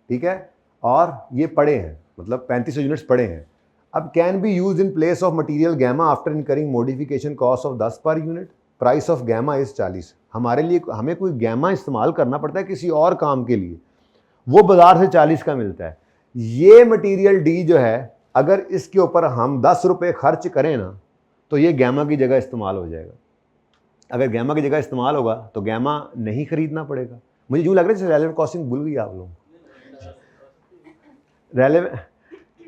ठीक है, और ये पड़े हैं, मतलब 3500 यूनिट्स पड़े हैं। अब can be use in place of material gamma after incurring modification cost of 10 per unit, price of gamma is 40। हमारे लिए हमें कोई गैमा इस्तेमाल करना पड़ता है किसी और काम के लिए, वो बाजार से 40 का मिलता है। ये मटेरियल डी जो है, अगर इसके ऊपर हम 10 रुपये खर्च करें ना तो ये गैमा की जगह इस्तेमाल हो जाएगा। अगर गैमा की जगह इस्तेमाल होगा तो गैमा नहीं खरीदना पड़ेगा। मुझे यूँ लग रहा है जैसे रेलेवेंट कॉस्टिंग भूल गई आप लोग। रेलेवेंट,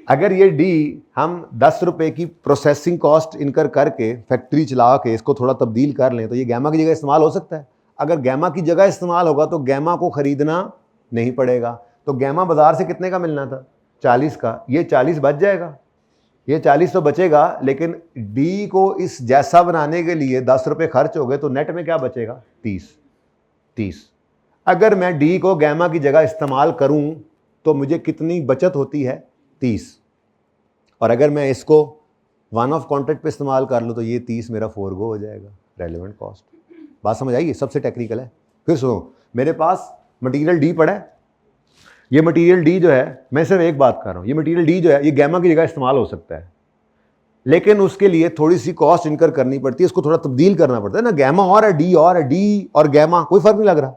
अगर ये डी हम 10 रुपये की प्रोसेसिंग कॉस्ट इनकर करके फैक्ट्री चला के इसको थोड़ा तब्दील कर लें तो ये गैमा की जगह इस्तेमाल हो सकता है। अगर गैमा की जगह इस्तेमाल होगा तो गैमा को ख़रीदना नहीं पड़ेगा। तो गैमा बाज़ार से कितने का मिलना था? 40 का, ये 40 बच जाएगा, ये 40 तो बचेगा, लेकिन डी को इस जैसा बनाने के लिए 10 रुपये खर्च हो गए तो नेट में क्या बचेगा? 30। अगर मैं डी को गैमा की जगह इस्तेमाल करूं तो मुझे कितनी बचत होती है? 30। और अगर मैं इसको वन ऑफ कॉन्ट्रैक्ट पे इस्तेमाल कर लूँ तो ये 30 मेरा फोरगो हो जाएगा, रेलेवेंट कॉस्ट। बात समझ आई? सबसे टेक्निकल है। फिर सुनो, मेरे पास मटेरियल डी पड़ा है, ये मटेरियल डी जो है, मैं सिर्फ एक बात कर रहा हूँ, ये मटेरियल डी जो है ये गैमा की जगह इस्तेमाल हो सकता है, लेकिन उसके लिए थोड़ी सी कॉस्ट इनकर करनी पड़ती है, इसको थोड़ा तब्दील करना पड़ता है ना। गैमा और है, डी और है, डी और गैमा कोई फर्क नहीं लग रहा।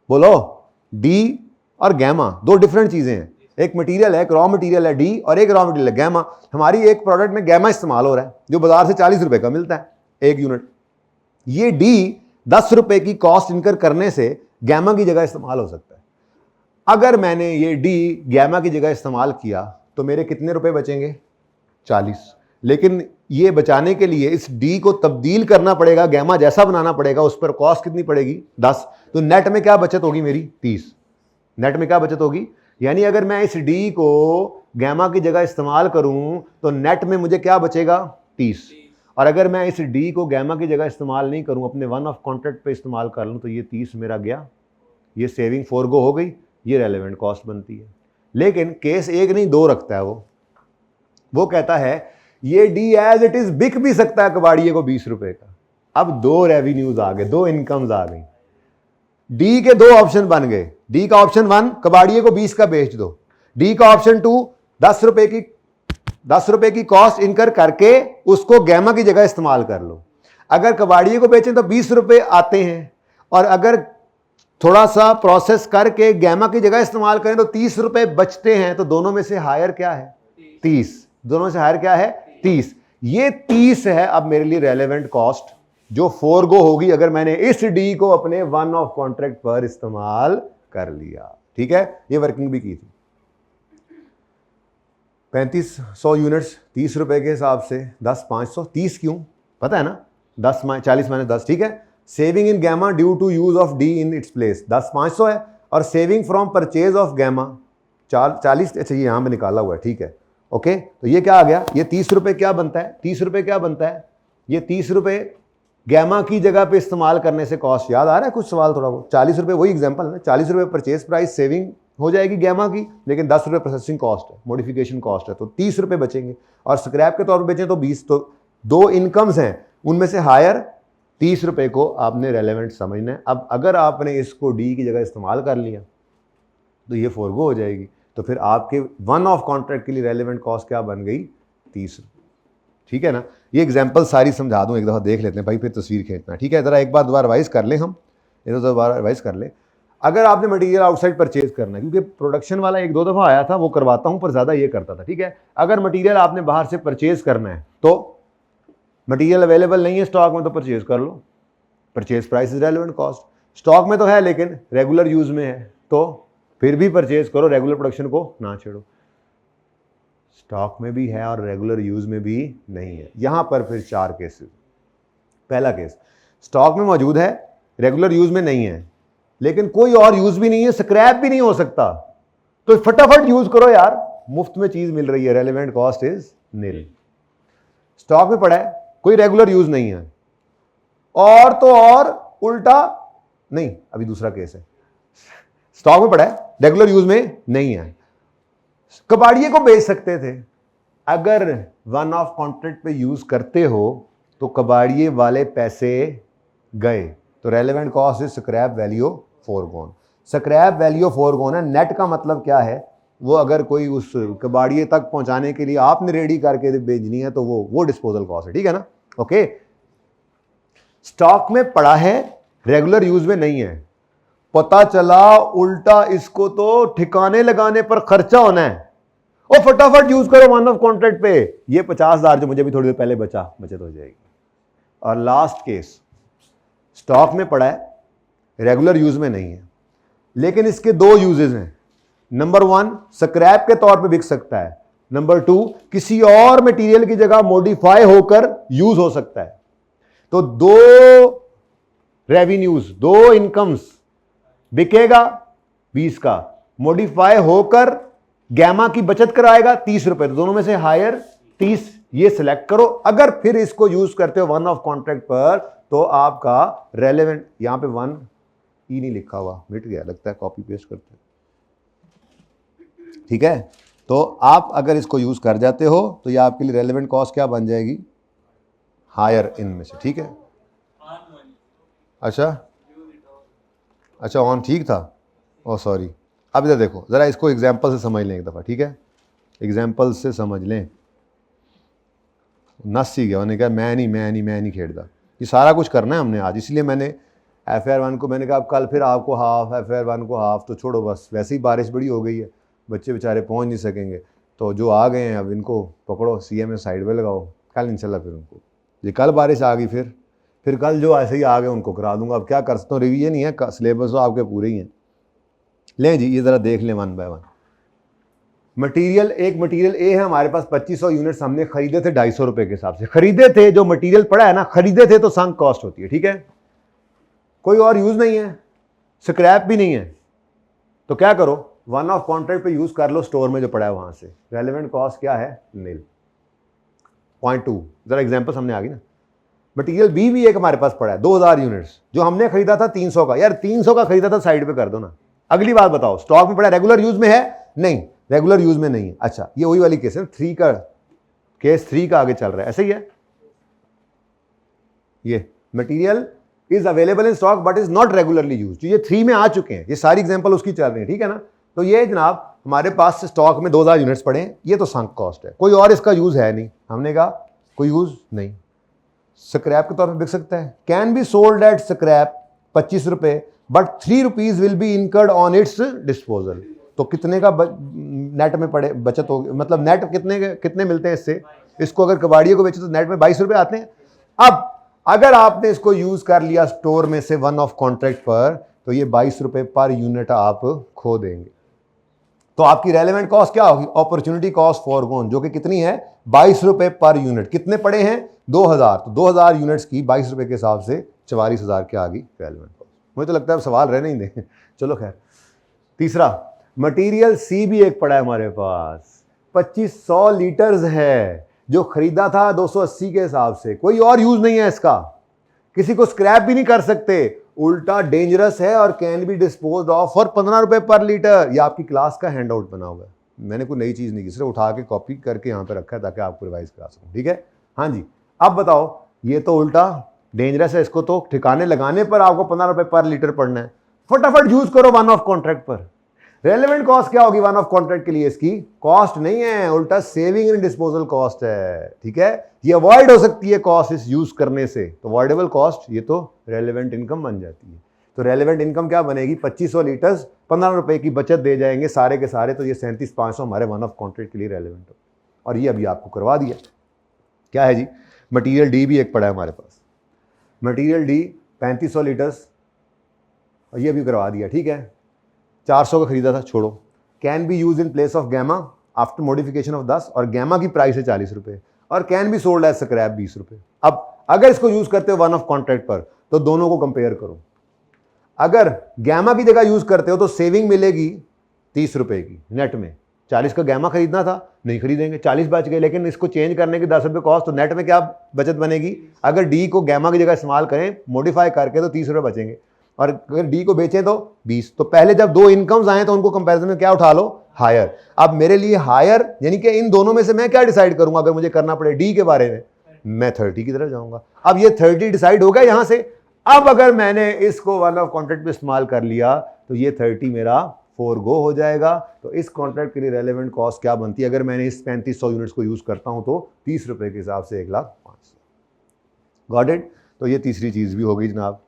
बोलो, डी और गैमा 2 डिफरेंट चीज़ें हैं। एक मटेरियल है, एक रॉ मटेरियल है डी, और एक रॉ मटेरियल है गैमा। हमारी एक प्रोडक्ट में गैमा इस्तेमाल हो रहा है जो बाजार से 40 रुपये का मिलता है 1 यूनिट। ये डी 10 रुपये की कॉस्ट इनकर करने से गैमा की जगह इस्तेमाल हो सकता है। अगर मैंने ये डी गैमा की जगह इस्तेमाल किया तो मेरे कितने रुपए बचेंगे? 40। लेकिन ये बचाने के लिए इस डी को तब्दील करना पड़ेगा, गैमा जैसा बनाना पड़ेगा, उस पर कॉस्ट कितनी पड़ेगी? 10। तो नेट में क्या बचत होगी मेरी? 30। नेट में क्या बचत होगी? यानी अगर मैं इस डी को गैमा की जगह इस्तेमाल करूं तो नेट में मुझे क्या बचेगा 30। और अगर मैं इस डी को गैमा की जगह इस्तेमाल नहीं करूं, अपने वन ऑफ कॉन्ट्रैक्ट पे इस्तेमाल कर लूं, तो ये 30 मेरा गया, ये सेविंग फोरगो हो गई, ये रेलेवेंट कॉस्ट बनती है। लेकिन केस एक नहीं दो रखता है वो कहता है ये डी एज इट इज बिक भी सकता है कबाड़िए को 20 रुपए का। अब दो रेवेन्यूज आ गए, दो इनकम्स आ गई, डी के दो ऑप्शन बन गए। डी का ऑप्शन 1 कबाड़िए को 20 का बेच दो, डी का ऑप्शन 2 10 रुपए की कॉस्ट इनकर करके उसको गैमा की जगह इस्तेमाल कर लो। अगर कबाड़िए को बेचें तो 20 रुपए आते हैं, और अगर थोड़ा सा प्रोसेस करके गैमा की जगह इस्तेमाल करें तो 30 रुपए बचते हैं। तो दोनों में से हायर क्या है 30, दोनों में से हायर क्या है 30। ये 30 है अब मेरे लिए रेलेवेंट कॉस्ट जो फोरगो होगी अगर मैंने इस डी को अपने वन ऑफ कॉन्ट्रैक्ट पर इस्तेमाल कर लिया। ठीक है, ये वर्किंग भी की थी। 3500 यूनिट्स 30 रुपए के हिसाब से 10 500, 30 क्यों पता है ना, 10 40 माइनस 10, ठीक है। Saving in gamma due to use of D in its place 10 500 है, और saving from purchase of gamma 40, अच्छा ये यहां पे निकाला हुआ है, ठीक है ओके। तो ये क्या आ गया, ये 30 रुपए क्या बनता है, 30 रुपए क्या बनता है, ये 30 रुपए गैमा की जगह पे इस्तेमाल करने से कॉस्ट याद आ रहा है कुछ सवाल थोड़ा बहुत, 40 रुपए वही एग्जांपल है, 40 रुपए परचेज प्राइस सेविंग हो जाएगी गैमा की, लेकिन 10 रुपए प्रोसेसिंग कॉस्ट है, मॉडिफिकेशन कॉस्ट है, तो 30 रुपए बचेंगे। और स्क्रैप के तौर पर बेचें तो 20, तो दो इनकम्स हैं, उनमें से हायर 30 रुपए को आपने रेलेवेंट समझना है। अब अगर आपने इसको डी की जगह इस्तेमाल कर लिया तो ये फोरगो हो जाएगी, तो फिर आपके वन ऑफ कॉन्ट्रैक्ट के लिए रेलेवेंट कॉस्ट क्या बन गई 30 रुपये। ठीक है ना, ये एग्जांपल सारी समझा दूं, एक दफ़ा देख लेते हैं भाई, फिर तस्वीर खींचना। ठीक है, ज़रा एक बार दोबारा रिवाइज कर लें, हम एक दोबारा रिवाइज कर लें। अगर आपने मटेरियल आउटसाइड परचेज करना है, क्योंकि प्रोडक्शन वाला एक दो दफ़ा आया था, वो करवाता हूँ पर ज़्यादा ये करता था। ठीक है, अगर मटेरियल आपने बाहर से परचेज करना है तो मटेरियल अवेलेबल नहीं है स्टॉक में तो परचेज कर लो, purchase price is relevant cost. Stock में तो है लेकिन रेगुलर यूज़ में है तो फिर भी परचेज करो, रेगुलर प्रोडक्शन को ना छेड़ो। स्टॉक में भी है और रेगुलर यूज़ में भी नहीं है। यहां पर फिर 4 केसेस। पहला केस, स्टॉक में मौजूद है, रेगुलर यूज़ में नहीं है, लेकिन कोई और यूज़ भी नहीं है, स्क्रैप भी नहीं हो सकता, तो फटाफट यूज़ करो यार, मुफ्त में चीज़ मिल रही है, relevant cost is nil. Stock में पड़ा है, कोई रेगुलर यूज़ नहीं है, और तो और उल्टा नहीं, अभी दूसरा केस है, स्टॉक में पड़ा है, रेगुलर यूज़ में नहीं है, कबाड़िए को बेच सकते थे। अगर वन ऑफ कॉन्ट्रैक्ट पे यूज करते हो तो कबाड़िए वाले पैसे गए, तो relevant cost is scrap value forgone. Scrap value forgone है। नेट का मतलब क्या है, वो अगर कोई उस कबाड़िए तक पहुंचाने के लिए आपने रेडी करके भेजनी है तो वो डिस्पोजल कॉस्ट है। ठीक है ना, ओके। स्टॉक में पड़ा है, रेगुलर यूज में नहीं है, पता चला उल्टा इसको तो ठिकाने लगाने पर खर्चा होना है, और फटाफट यूज करो वन ऑफ कॉन्ट्रैक्ट पे, ये 50,000 जो मुझे भी थोड़ी देर पहले बचत हो जाएगी। और लास्ट केस, स्टॉक में पड़ा है, रेगुलर यूज में नहीं है, लेकिन इसके दो यूजेस हैं। नंबर 1 स्क्रैप के तौर पे बिक सकता है, नंबर 2 किसी और मटेरियल की जगह मॉडिफाई होकर यूज हो सकता है। तो दो रेवेन्यूज, दो इनकम्स, बिकेगा 20 का, मॉडिफाई होकर गैमा की बचत कराएगा 30 रुपए, तो दोनों में से हायर 30, ये सिलेक्ट करो। अगर फिर इसको यूज करते हो वन ऑफ कॉन्ट्रैक्ट पर तो आपका रेलेवेंट, यहां पे 1 ई नहीं लिखा हुआ, मिट गया लगता है, कॉपी पेस्ट करते। ठीक है, तो आप अगर इसको यूज कर जाते हो तो ये आपके लिए रेलेवेंट कॉस्ट क्या बन जाएगी, हायर इनमें से। ठीक है, अच्छा ऑन ठीक था, ओह सॉरी। अब इधर देखो ज़रा, इसको एग्जाम्पल से समझ लें एक दफ़ा। ठीक है, एग्जाम्पल से समझ लें, नस ही गया, मैंने कहा मैं नहीं खेड़ता, ये सारा कुछ करना है हमने आज, इसलिए मैंने FR1 को मैंने कहा अब कल फिर आपको हाफ, FR1 को हाफ, तो छोड़ो बस, वैसे ही बारिश बड़ी हो गई है, बच्चे बेचारे पहुँच नहीं सकेंगे, तो जो आ गए हैं अब इनको पकड़ो, CMA साइड पे लगाओ, कल इंशाल्लाह फिर उनको, ये कल बारिश आ गई, फिर कल जो ऐसे ही आ गए उनको करा दूंगा। अब क्या कर सकता हूँ, रिवीजन ही है, सिलेबस तो आपके पूरे ही हैं। लें जी, ये ज़रा देख लें 1 बाय 1। मटेरियल, एक मटेरियल ए है हमारे पास, 2500 यूनिट्स हमने खरीदे थे 250 रुपए के हिसाब से खरीदे थे। जो मटेरियल पड़ा है ना, खरीदे थे तो संक कॉस्ट होती है। ठीक है, कोई और यूज़ नहीं है, स्क्रैप भी नहीं है, तो क्या करो, वन ऑफ कॉन्ट्रैक्ट पे यूज कर लो स्टोर में जो पड़ा है वहां से, रेलेवेंट कॉस्ट क्या है, नील। पॉइंट 2 जरा एग्जांपल सामने आ गई ना। मटेरियल बी भी एक हमारे पास पड़ा है 2000 यूनिट्स, जो हमने खरीदा था 300 का, यार 300 का खरीदा था साइड पे कर दो ना। अगली बात बताओ, स्टॉक में पड़ा, रेगुलर यूज में है, नहीं रेगुलर यूज में नहीं है। अच्छा ये वही वाली केस है, 3 का केस, 3 का आगे चल रहा है, ऐसे ही है। ये material is available in stock but is not regularly use, ये 3 में आ चुके हैं, ये सारी एग्जांपल उसकी चल रही है, ठीक है ना। तो ये जनाब हमारे पास स्टॉक में 2000 यूनिट्स पड़े हैं, ये तो संक कॉस्ट है, कोई और इसका यूज है नहीं, हमने कहा कोई यूज नहीं, स्क्रैप के तौर पे बिक सकता है। Can be sold at scrap 25 रुपए, but 3 rupees will be incurred on it's disposal. तो कितने का नेट में पड़े बचत होगी, मतलब नेट कितने मिलते हैं इससे, इसको अगर कबाड़ियों को बेचे तो नेट में 22 रुपए आते हैं। अब अगर आपने इसको यूज कर लिया स्टोर में से वन ऑफ कॉन्ट्रैक्ट पर, तो ये 22 रुपए पर यूनिट आप खो देंगे। तो आपकी रेलेवेंट कॉस्ट क्या होगी, अपॉर्चुनिटी कॉस्ट फॉरगोन, जो कि कितनी है 22 रुपए पर यूनिट। कितने पड़े हैं 2000, तो 2000 यूनिट्स की 22 रुपए के हिसाब से 44,000 की आ गई रेलेवेंट कॉस्ट। मुझे तो लगता है अब सवाल रहने ही दें चलो खैर। तीसरा, मटेरियल सी भी एक पड़ा है हमारे पास, 2500 लीटर्स है, जो खरीदा था 280 के हिसाब से, कोई और यूज नहीं है इसका, किसी को स्क्रैप भी नहीं कर सकते, उल्टा डेंजरस है और can be dispose of for 15 रुपए पर लीटर। ये आपकी क्लास का हैंड आउट बना हुआ है, मैंने कोई नई चीज नहीं की, सिर्फ उठा के कॉपी करके यहाँ पे रखा है ताकि आपको रिवाइज करा सकूं, ठीक है। हाँ जी, अब बताओ, ये तो उल्टा डेंजरस है, इसको तो ठिकाने लगाने पर आपको 15 रुपए पर लीटर पड़ना है, फटाफट यूज करो वन ऑफ कॉन्ट्रैक्ट पर। रेलेवेंट कॉस्ट क्या होगी वन ऑफ कॉन्ट्रैक्ट के लिए, इसकी कॉस्ट नहीं है, उल्टा सेविंग इन डिस्पोजल कॉस्ट है, ठीक है। ये अवॉइड हो सकती है कॉस्ट इस यूज करने से, तो अवॉइडेबल कॉस्ट, ये तो रेलेवेंट इनकम बन जाती है। तो रेलेवेंट इनकम क्या बनेगी, 2500 लीटर्स 15 रुपए की बचत दे जाएंगे सारे के सारे, तो ये 37,500 हमारे वन ऑफ कॉन्ट्रैक्ट के लिए रेलेवेंट हो। और ये अभी आपको करवा दिया, क्या है जी, मटीरियल डी भी एक पड़ा है हमारे पास, मटीरियल डी 3500 लीटर्स, और ये भी करवा दिया, ठीक है। 400 का खरीदा था, छोड़ो। Can be use in place of gamma after modification of 10, और गैमा की प्राइस है 40 रुपए, और can be sold as scrap 20 रुपए। अब अगर इसको यूज करते हो वन ऑफ कॉन्ट्रैक्ट पर, तो दोनों को कंपेयर करो। अगर गैमा की जगह यूज करते हो तो सेविंग मिलेगी 30 रुपए की नेट में, 40 का गैमा खरीदना था, नहीं खरीदेंगे, 40 बच गए, लेकिन इसको चेंज करने की 10 रुपए कॉस्ट, तो नेट में क्या बचत बनेगी, अगर डी को गैमा की जगह इस्तेमाल करें मॉडिफाई करके तो 30 रुपए बचेंगे, और अगर डी को बेचें तो 20। तो पहले जब दो इनकम्स आए तो उनको कंपैरिजन में क्या उठा लो, हायर। अब मेरे लिए हायर यानी कि इन दोनों में से मैं क्या डिसाइड करूंगा, अगर मुझे करना पड़े डी के बारे में, मैं 30 की तरफ जाऊंगा। अब ये 30 डिसाइड हो गया यहां से। अब अगर मैंने इसको वन ऑफ कॉन्ट्रैक्ट पे इस्तेमाल कर लिया तो ये 30 मेरा फोरगो हो जाएगा। तो इस कॉन्ट्रैक्ट के लिए रेलेवेंट कॉस्ट क्या बनती है, अगर मैंने इस 3500 यूनिट्स को यूज करता हूं तो 30 रुपए के हिसाब से 1,05,000। Got it. तो ये तीसरी चीज भी होगी जनाब,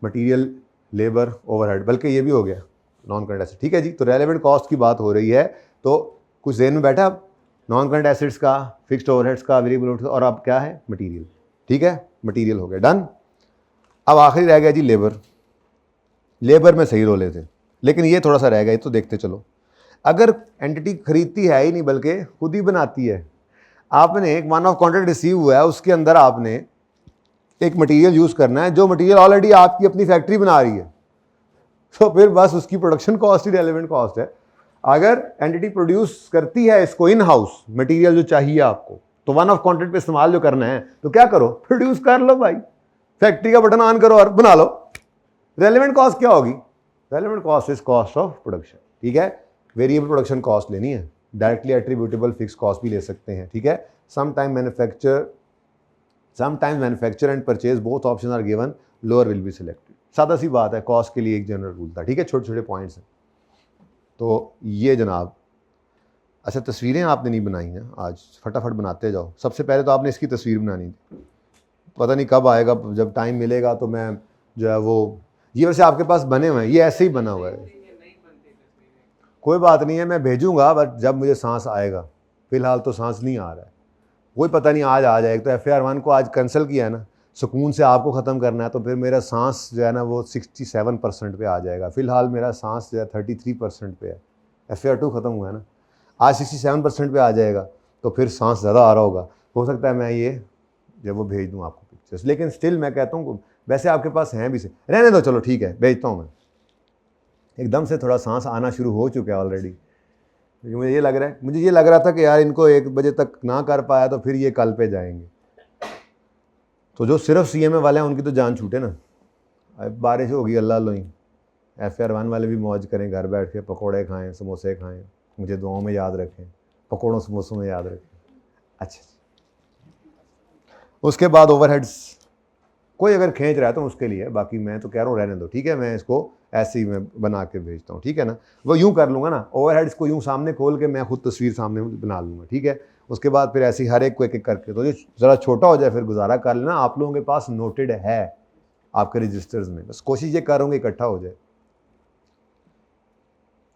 मटीरियल लेबर ओवरहेड, बल्कि ये भी हो गया नॉन करंट एसेट, ठीक है जी। तो रेलेवेंट कॉस्ट की बात हो रही है, तो कुछ जेन में बैठा अब नॉन करंट एसेट्स का, फिक्स्ड ओवरहेड्स का, वेरिएबल ओवरहेड्स का, और अब क्या है मटीरियल, ठीक है, मटीरियल हो गया डन। अब आखिरी रह गया जी लेबर। लेबर में सही रोले थे, लेकिन ये थोड़ा सा रह गया, ये तो देखते चलो। अगर एंटिटी खरीदती है ही नहीं बल्कि खुद ही बनाती है, आपने एक वन ऑफ कॉन्ट्रैक्ट रिसीव हुआ है, उसके अंदर आपने एक मटेरियल यूज करना है, जो मटेरियल ऑलरेडी आपकी अपनी फैक्ट्री बना रही है, तो फिर बस उसकी प्रोडक्शन कॉस्ट ही रेलेवेंट कॉस्ट है। अगर एंटिटी प्रोड्यूस करती है इसको इन हाउस मटेरियल जो चाहिए आपको, तो वन ऑफ कॉन्ट्रैक्ट पे इस्तेमाल जो करना है, तो क्या करो, प्रोड्यूस कर लो भाई, फैक्ट्री का बटन ऑन करो और बना लो। रेलेवेंट कॉस्ट क्या होगी, relevant cost is cost of production, ठीक है। वेरिएबल प्रोडक्शन कॉस्ट लेनी है, डायरेक्टली एट्रीब्यूटेबल फिक्स कॉस्ट भी ले सकते हैं, ठीक है। Sometime manufacture and purchase both option are given, lower will be selected. सादा सी बात है, कॉस्ट के लिए एक जनरल रूल था, ठीक है, छोटे छोटे पॉइंट्स हैं। तो ये जनाब, अच्छा तस्वीरें आपने नहीं बनाई हैं आज, फटाफट बनाते जाओ। सबसे पहले तो आपने इसकी तस्वीर बनानी थी, पता नहीं कब आएगा, जब टाइम मिलेगा तो मैं जो है वो, ये वैसे आपके पास बने हुए हैं, ये ऐसे ही बना हुआ है, कोई बात नहीं है, मैं भेजूंगा बट जब मुझे सांस आएगा, फिलहाल तो सांस नहीं आ रहा है, कोई पता नहीं आज आ जाएगा। तो FAR 1 को आज कैंसिल किया है ना, सुकून से आपको ख़त्म करना है, तो फिर मेरा सांस जो है ना वो 67% पे आ जाएगा। फिलहाल मेरा सांस जो है 33% पे है, FAR 2 ख़त्म हुआ है ना, आज 67% पे आ जाएगा, तो फिर सांस ज़्यादा आ रहा होगा, हो सकता है मैं ये जब वो भेज दूँ आपको पिक्चर्स, लेकिन स्टिल मैं कहता हूँ वैसे आपके पास हैं भी से, रहने दो, चलो ठीक है भेजता हूँ मैं। एकदम से थोड़ा सांस आना शुरू हो चुका है ऑलरेडी, क्योंकि मुझे ये लग रहा था कि यार इनको 1 बजे तक ना कर पाया तो फिर ये कल पे जाएंगे। तो जो सिर्फ CMA वाले हैं उनकी तो जान छूटे ना। अब बारिश होगी अल्लाह लोई, FR1 वाले भी मौज करें, घर बैठ के पकौड़े खाएं, समोसे खाएं, मुझे दुआओं में याद रखें, पकौड़ों समोसों में याद रखें। अच्छा, उसके बाद ओवरहेड्स कोई अगर खींच रहा है तो उसके लिए, बाकी मैं तो कह रहा हूँ रहने दो, ठीक है, मैं इसको ऐसे ही मैं बना के भेजता हूँ, ठीक है ना। वो यूँ कर लूँगा ना, ओवरहेड्स को यूँ सामने खोल के मैं खुद तस्वीर सामने बना लूँगा, ठीक है। उसके बाद फिर ऐसे ही हर एक को एक एक करके, तो जो ज़रा छोटा हो जाए फिर गुजारा कर लेना। आप लोगों के पास नोटेड है आपके रजिस्टर्स में, बस कोशिश ये करूँगा इकट्ठा हो जाए।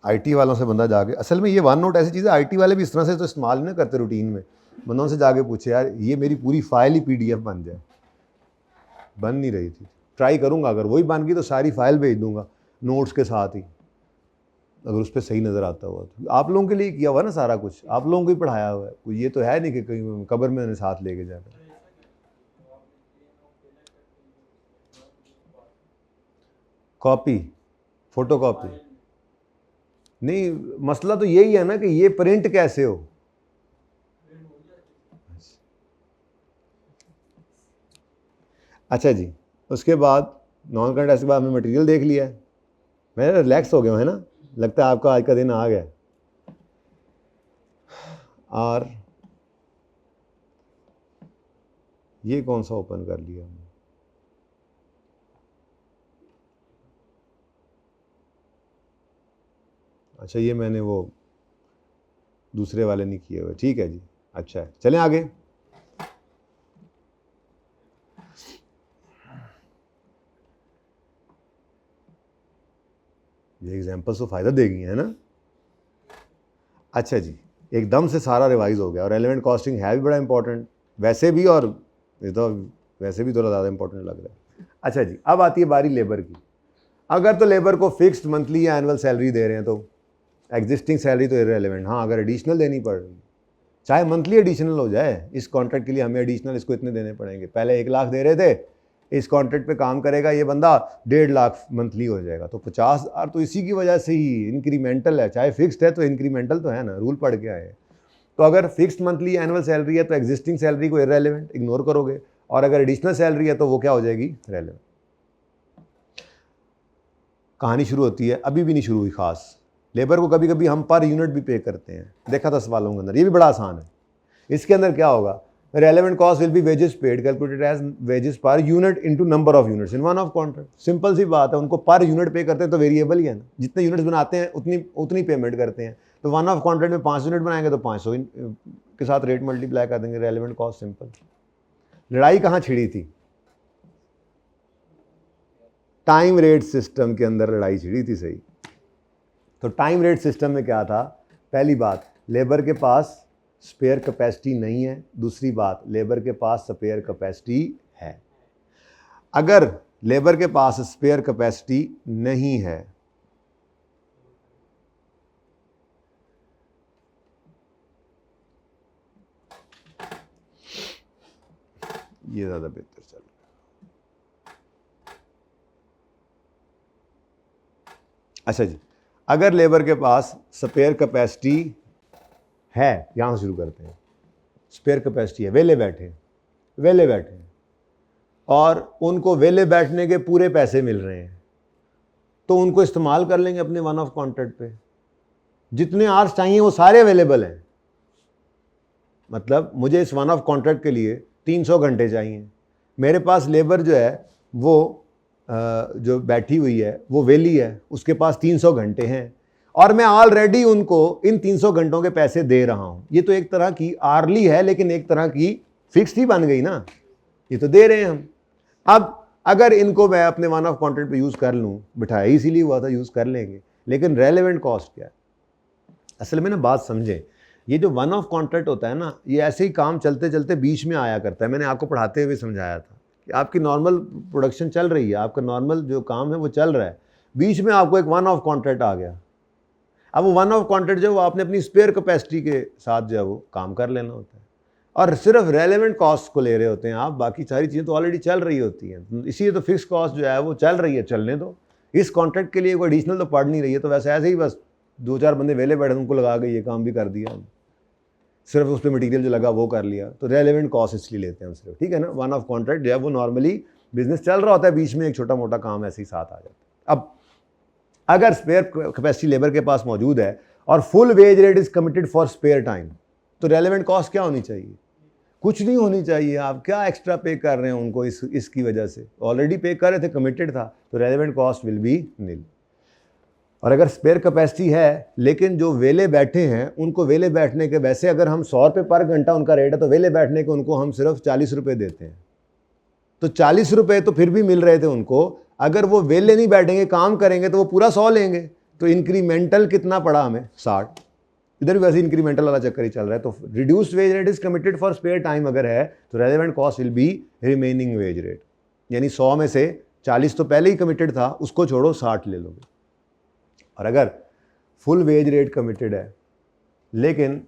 IT वालों से बंदा जाके, असल में ये वन नोट ऐसी चीज़ है, IT वाले भी इस तरह से तो इस्तेमाल नहीं करते रूटीन में। बंदों से जाके पूछे यार ये मेरी पूरी फाइल ही PDF बन जाए, बन नहीं रही थी। ट्राई करूँगा, अगर वही बन गई तो सारी फाइल भेज दूँगा नोट्स के साथ ही, अगर उस पर सही नज़र आता हुआ तो। आप लोगों के लिए किया हुआ ना सारा कुछ, आप लोगों को ही पढ़ाया हुआ है, कोई ये तो है नहीं कि कहीं कब्र में मैंने साथ लेके जाना। कॉपी, फोटो कॉपी नहीं, मसला तो यही है ना कि ये प्रिंट कैसे हो। अच्छा जी, उसके बाद नॉन करंट ऐसे बाद हमने मटेरियल देख लिया है, मैं रिलैक्स हो गया है ना, लगता है आपका आज का दिन आ गया। और ये कौन सा ओपन कर लिया हमने, अच्छा ये मैंने वो दूसरे वाले नहीं किए हुए, ठीक है जी। अच्छा है, चलें आगे। ये एग्जाम्पल्स तो फ़ायदा देगी है ना। अच्छा जी, एकदम से सारा रिवाइज हो गया, और रेलेवेंट कॉस्टिंग है भी बड़ा इंपॉर्टेंट वैसे भी, और ये तो वैसे भी थोड़ा ज़्यादा इंपॉर्टेंट लग रहा है। अच्छा जी, अब आती है बारी लेबर की। अगर तो लेबर को फिक्स्ड मंथली या एनुअल सैलरी दे रहे हैं तो एग्जिस्टिंग सैलरी तो इररिलेवेंट। हाँ, अगर एडिशनल देनी पड़ रही, चाहे मंथली एडिशनल हो जाए, इस कॉन्ट्रैक्ट के लिए हमें एडिशनल इसको इतने देने पड़ेंगे, पहले 1 लाख दे रहे थे, इस कॉन्ट्रैक्ट पे काम करेगा ये बंदा 1.5 लाख मंथली हो जाएगा, तो 50,000 तो इसी की वजह से ही इंक्रीमेंटल है, चाहे फिक्स्ड है तो इंक्रीमेंटल तो है ना, रूल पढ़ के आए। तो अगर फिक्स्ड मंथली एनुअल सैलरी है तो एग्जिस्टिंग सैलरी को इररिलेवेंट इग्नोर करोगे, और अगर एडिशनल सैलरी है तो वो क्या हो जाएगी, रेलेवेंट। कहानी शुरू होती है, अभी भी नहीं शुरू हुई खास। लेबर को कभी कभी हम पर यूनिट भी पे करते हैं, देखा था सवालों के अंदर, ये भी बड़ा आसान है। इसके अंदर क्या होगा, relevant cost will be wages paid calculated as wages per unit into number of units in one off contract. Simple सी बात है, उनको पर यूनिट पे करते हैं तो वेरिएबल ही है ना, जितने यूनिट्स बनाते हैं उतनी पेमेंट करते हैं। तो वन ऑफ कॉन्ट्रैक्ट में 5 यूनिट बनाएंगे तो 500 के साथ रेट मल्टीप्लाई कर देंगे, रेलेवेंट कॉस्ट सिंपल। लड़ाई कहाँ छिड़ी थी, टाइम रेट सिस्टम के अंदर लड़ाई छिड़ी थी, सही। तो टाइम रेट सिस्टम में क्या था, पहली बात लेबर के पास स्पेयर कैपेसिटी नहीं है, दूसरी बात लेबर के पास स्पेयर कैपेसिटी है। अगर लेबर के पास स्पेयर कैपेसिटी नहीं है ये ज़्यादा बेहतर चल रहा है। अच्छा जी, अगर लेबर के पास स्पेयर कैपेसिटी है, यहाँ से शुरू करते हैं, स्पेयर कैपेसिटी है, वेले बैठे और उनको वेले बैठने के पूरे पैसे मिल रहे हैं, तो उनको इस्तेमाल कर लेंगे अपने वन ऑफ कॉन्ट्रैक्ट पे। जितने आवर्स चाहिए वो सारे अवेलेबल हैं, मतलब मुझे इस वन ऑफ कॉन्ट्रैक्ट के लिए 300 घंटे चाहिए, मेरे पास लेबर जो है वो जो बैठी हुई है वो वेली है, उसके पास 300 घंटे हैं, और मैं ऑलरेडी उनको इन 300 घंटों के पैसे दे रहा हूँ। ये तो एक तरह की आर्ली है, लेकिन एक तरह की फिक्स्ड ही बन गई ना, ये तो दे रहे हैं हम। अब अगर इनको मैं अपने वन ऑफ कॉन्ट्रैक्ट पे यूज़ कर लूँ, बिठाया इसीलिए हुआ था, यूज़ कर लेंगे, लेकिन रेलेवेंट कॉस्ट क्या है असल में ना, बात समझें। ये जो वन ऑफ कॉन्ट्रैक्ट होता है ना, ये ऐसे ही काम चलते चलते बीच में आया करता है। मैंने आपको पढ़ाते हुए समझाया था कि आपकी नॉर्मल प्रोडक्शन चल रही है, आपका नॉर्मल जो काम है वो चल रहा है, बीच में आपको एक वन ऑफ कॉन्ट्रैक्ट आ गया। अब वो वन ऑफ कॉन्ट्रैक्ट जो है वो आपने अपनी स्पेयर कैपेसिटी के साथ जो है वो काम कर लेना होता है, और सिर्फ रेलेवेंट कॉस्ट को ले रहे होते हैं आप, बाकी सारी चीज़ें तो ऑलरेडी चल रही होती हैं। इसीलिए तो फिक्स कॉस्ट जो है वो चल रही है, चलने दो, इस कॉन्ट्रैक्ट के लिए कोई एडिशनल तो पढ़ नहीं रही है, तो वैसे ऐसे ही बस 2-4 बंदे वेले बैठे उनको लगा के ये काम भी कर दिया, सिर्फ उस पर मटीरियल जो लगा वो कर लिया, तो रेलेवेंट कॉस्ट इसलिए लेते हैं हम सिर्फ, ठीक है ना। वन ऑफ कॉन्ट्रैक्ट जो है वो नॉर्मली बिजनेस चल रहा होता है, बीच में एक छोटा मोटा काम ऐसे ही साथ आ जाता है। अब अगर स्पेयर कैपेसिटी लेबर के पास मौजूद है और full wage rate is committed for spare time, तो रेलेवेंट कॉस्ट क्या होनी चाहिए? कुछ नहीं होनी चाहिए। आप क्या एक्स्ट्रा पे कर रहे हैं उनको इसकी वजह से? ऑलरेडी पे कर रहे थे, कमिटेड था, तो relevant cost will B Neil. और अगर स्पेयर कैपेसिटी है लेकिन जो वेले बैठे हैं उनको वेले बैठने के, वैसे अगर हम 100 रुपये पर घंटा उनका रेट है, तो वेले बैठने के उनको हम सिर्फ 40 रुपये देते हैं, तो 40 रुपये तो फिर भी मिल रहे थे उनको। अगर वो वेले नहीं बैठेंगे, काम करेंगे, तो वो पूरा 100 लेंगे, तो इंक्रीमेंटल कितना पड़ा हमें? 60। इधर भी वैसे इंक्रीमेंटल वाला चक्कर ही चल रहा है। तो reduced wage rate is committed for spare time अगर है, तो relevant cost will be remaining wage rate, यानी 100 में से 40 तो पहले ही कमिटेड था, उसको छोड़ो 60 ले लोगे। और अगर फुल वेज रेट कमिटेड है लेकिन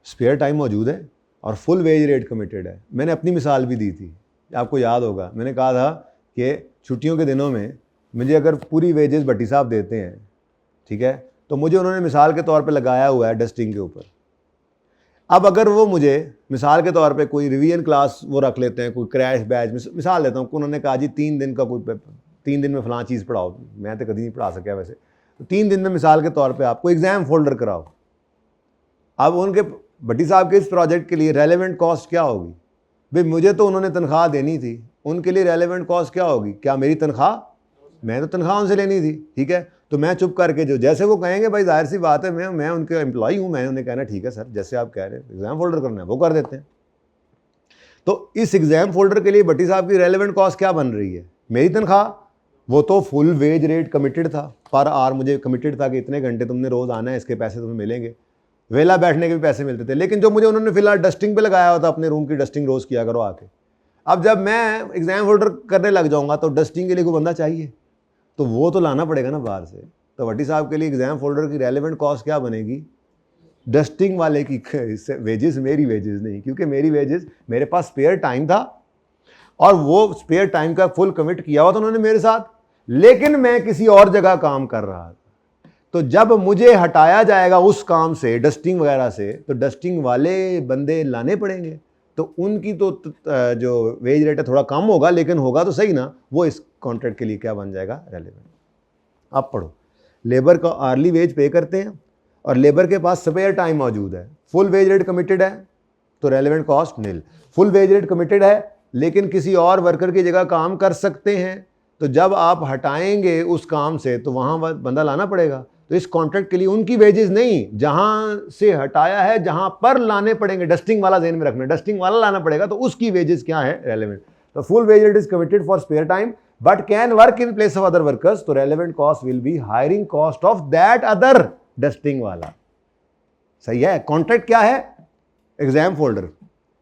स्पेयर टाइम मौजूद है और फुल वेज रेट कमिटेड है, मैंने अपनी मिसाल भी दी थी, आपको याद होगा, मैंने कहा था कि छुट्टियों के दिनों में मुझे अगर पूरी वेजेस भट्टी साहब देते हैं, ठीक है, तो मुझे उन्होंने मिसाल के तौर पे लगाया हुआ है डस्टिंग के ऊपर। अब अगर वो मुझे मिसाल के तौर पे कोई रिवीजन क्लास वो रख लेते हैं, कोई क्रैश बैच, मिसाल देता हूँ, उन्होंने कहा जी 3 दिन का कोई 3 दिन में फलां चीज़ पढ़ाओ, मैं तो कभी नहीं पढ़ा सका वैसे, तो 3 दिन में मिसाल के तौर पे आपको एग्ज़ाम फोल्डर कराओ। अब उनके भट्टी साहब के इस प्रोजेक्ट के लिए रेलेवेंट कॉस्ट क्या होगी? भाई मुझे तो उन्होंने तनख्वाह देनी थी, उनके लिए रेलेवेंट कॉस्ट क्या होगी? क्या मेरी तनख्वाह? मैं तो तनख्वाह उनसे लेनी थी, ठीक है, तो मैं चुप करके जो जैसे वो कहेंगे, भाई जाहिर सी बात है मैं उनके एम्प्लॉई हूँ, मैंने उन्हें कहना ठीक है सर जैसे आप कह रहे हैं एग्ज़ाम फोल्डर करना है वो कर देते हैं। तो इस एग्ज़ाम फोल्डर के लिए भट्टी साहब की रेलेवेंट कॉस्ट क्या बन रही है? मेरी तनख्वाह। वो तो फुल वेज रेट कमिटेड था, पर आवर मुझे कमिटेड था कि इतने घंटे तुमने रोज़ आना है, इसके पैसे तुम्हें मिलेंगे, वेला बैठने के भी पैसे मिलते थे। लेकिन जो मुझे उन्होंने फिलहाल डस्टिंग पे लगाया हुआ था, अपने रूम की डस्टिंग रोज़ किया करो आके, अब जब मैं एग्ज़ाम फोल्डर करने लग जाऊँगा तो डस्टिंग के लिए कोई बंदा चाहिए, तो वो तो लाना पड़ेगा ना बाहर से। तो भट्टी साहब के लिए एग्ज़ाम फोल्डर की रेलेवेंट कॉस्ट क्या बनेगी? डस्टिंग वाले की वेजेस, मेरी वेजेस नहीं, क्योंकि मेरी वेजेस, मेरे पास स्पेयर टाइम था और वो स्पेयर टाइम का फुल कमिट किया हुआ था उन्होंने मेरे साथ, लेकिन मैं किसी और जगह काम कर रहा था। तो जब मुझे हटाया जाएगा उस काम से, डस्टिंग वगैरह से, तो डस्टिंग वाले बंदे लाने पड़ेंगे, तो उनकी तो जो वेज रेट है थोड़ा कम होगा, लेकिन होगा तो सही ना। वो इस कॉन्ट्रैक्ट के लिए क्या बन जाएगा? रेलेवेंट। अब पढ़ो, लेबर का आर्ली वेज पे करते हैं और लेबर के पास स्पेयर टाइम मौजूद है, फुल वेज रेट कमिटेड है, तो रेलेवेंट कॉस्ट नील। फुल वेज रेट कमिटेड है लेकिन किसी और वर्कर की जगह काम कर सकते हैं, तो जब आप हटाएंगे उस काम से तो वहाँ बंदा लाना पड़ेगा। तो इस कॉन्ट्रैक्ट के लिए उनकी वेजेस नहीं, जहाँ से हटाया है जहाँ पर लाने पड़ेंगे, डस्टिंग वाला ध्यान में रखना, डस्टिंग वाला लाना पड़ेगा, तो उसकी वेजेस क्या है? रेलेवेंट। तो full wage rate is committed for spare time but can work in place of other workers, तो relevant cost will be hiring cost of that other dusting वाला। सही है। कॉन्ट्रैक्ट क्या है? Exam folder.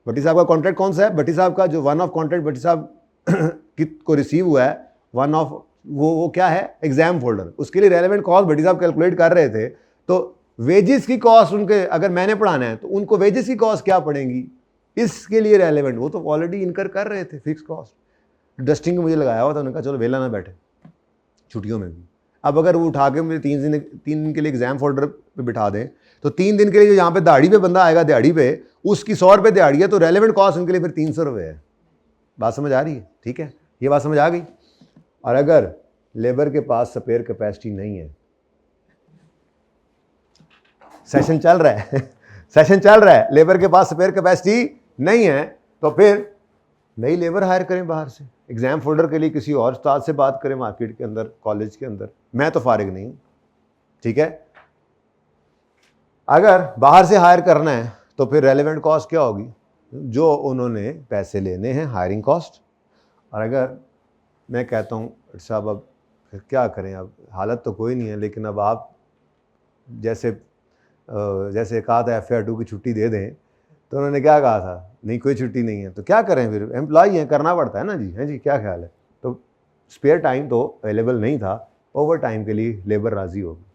भट्टी साहब का कॉन्ट्रैक्ट कौन सा है? भट्टी साहब का जो वन ऑफ कॉन्ट्रैक्ट भट्टी साहब को रिसीव हुआ है, वन ऑफ वो क्या है? Exam folder. उसके लिए रेलेवेंट कॉस्ट भट्टी साहब कैलकुलेट कर रहे थे, तो वेजेस की कॉस्ट उनके, अगर मैंने पढ़ाना है तो उनको वेजेस की कॉस्ट क्या पड़ेंगी, इसके लिए रेलेवेंट। वो तो ऑलरेडी इनकर कर रहे थे फिक्स कॉस्ट। डस्टिंग मुझे लगाया हुआ था, उन्होंने कहा चलो वेला ना बैठे छुट्टियों में भी। अब अगर वो उठा के मुझे 3 दिन के लिए एग्जाम फोल्डर पे बिठा दें, तो 3 दिन के लिए जो यहाँ पे दिहाड़ी पे बंदा आएगा, दिहाड़ी पे उसकी 100 रुपये दिहाड़ी है, तो रेलेवेंट कॉस्ट उनके लिए फिर 300 रुपये है। बात समझ आ रही है? ठीक है, ये बात समझ आ गई। और अगर लेबर के पास स्पेयर कैपेसिटी नहीं है, सेशन चल रहा है सेशन चल रहा है, लेबर के पास स्पेयर कैपेसिटी नहीं है, तो फिर नई लेबर हायर करें बाहर से। एग्जाम फोल्डर के लिए किसी और उस्ताद से बात करें मार्केट के अंदर, कॉलेज के अंदर। मैं तो फारिग नहीं हूं, ठीक है। अगर बाहर से हायर करना है तो फिर रेलेवेंट कॉस्ट क्या होगी? जो उन्होंने पैसे लेने हैं, हायरिंग कॉस्ट। और अगर मैं कहता हूँ साहब अब फिर क्या करें, अब हालत तो कोई नहीं है, लेकिन अब आप जैसे कहा था FR2 की छुट्टी दे दें, तो उन्होंने क्या कहा था? नहीं, कोई छुट्टी नहीं है। तो क्या करें फिर? एम्प्लॉय हैं, करना पड़ता है ना जी। है जी, क्या ख्याल है? तो स्पेयर टाइम तो अवेलेबल नहीं था, ओवर टाइम के लिए लेबर राजी होगी।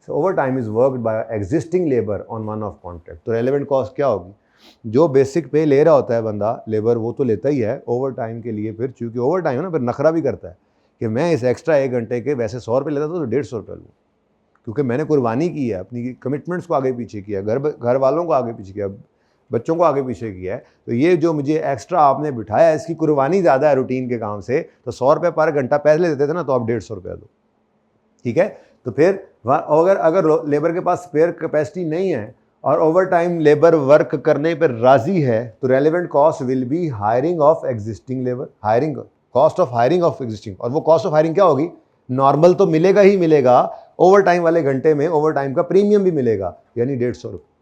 So overtime is worked by existing labour on one off contract. तो रेलेवेंट कॉस्ट क्या होगी? जो बेसिक पे ले रहा होता है बंदा, लेबर, वो तो लेता ही है ओवर टाइम के लिए। फिर चूँकि ओवर टाइम है ना, फिर नखरा भी करता है कि मैं इस एक्स्ट्रा 1 घंटे के वैसे 100 रुपये लेता था तो 150 रुपये लूँ, क्योंकि मैंने कुर्बानी की है, अपनी कमिटमेंट्स को आगे पीछे किया, घर वालों को आगे पीछे किया, बच्चों को आगे पीछे किया है। तो ये जो मुझे एक्स्ट्रा आपने बिठाया, इसकी कुर्बानी ज़्यादा है रूटीन के काम से। तो 100 रुपये पर घंटा पहले देते थे ना, तो आप 150 रुपये दो, ठीक है। तो फिर अगर लेबर के पास स्पेयर कैपेसिटी नहीं है और ओवर टाइम लेबर वर्क करने पर राजी है, तो relevant cost will be hiring of existing labour, hiring cost of hiring of existing. और वो कॉस्ट ऑफ हायरिंग क्या होगी? नॉर्मल तो मिलेगा ही मिलेगा, ओवर टाइम वाले घंटे में ओवर टाइम का प्रीमियम भी मिलेगा, यानी 150 रुपये।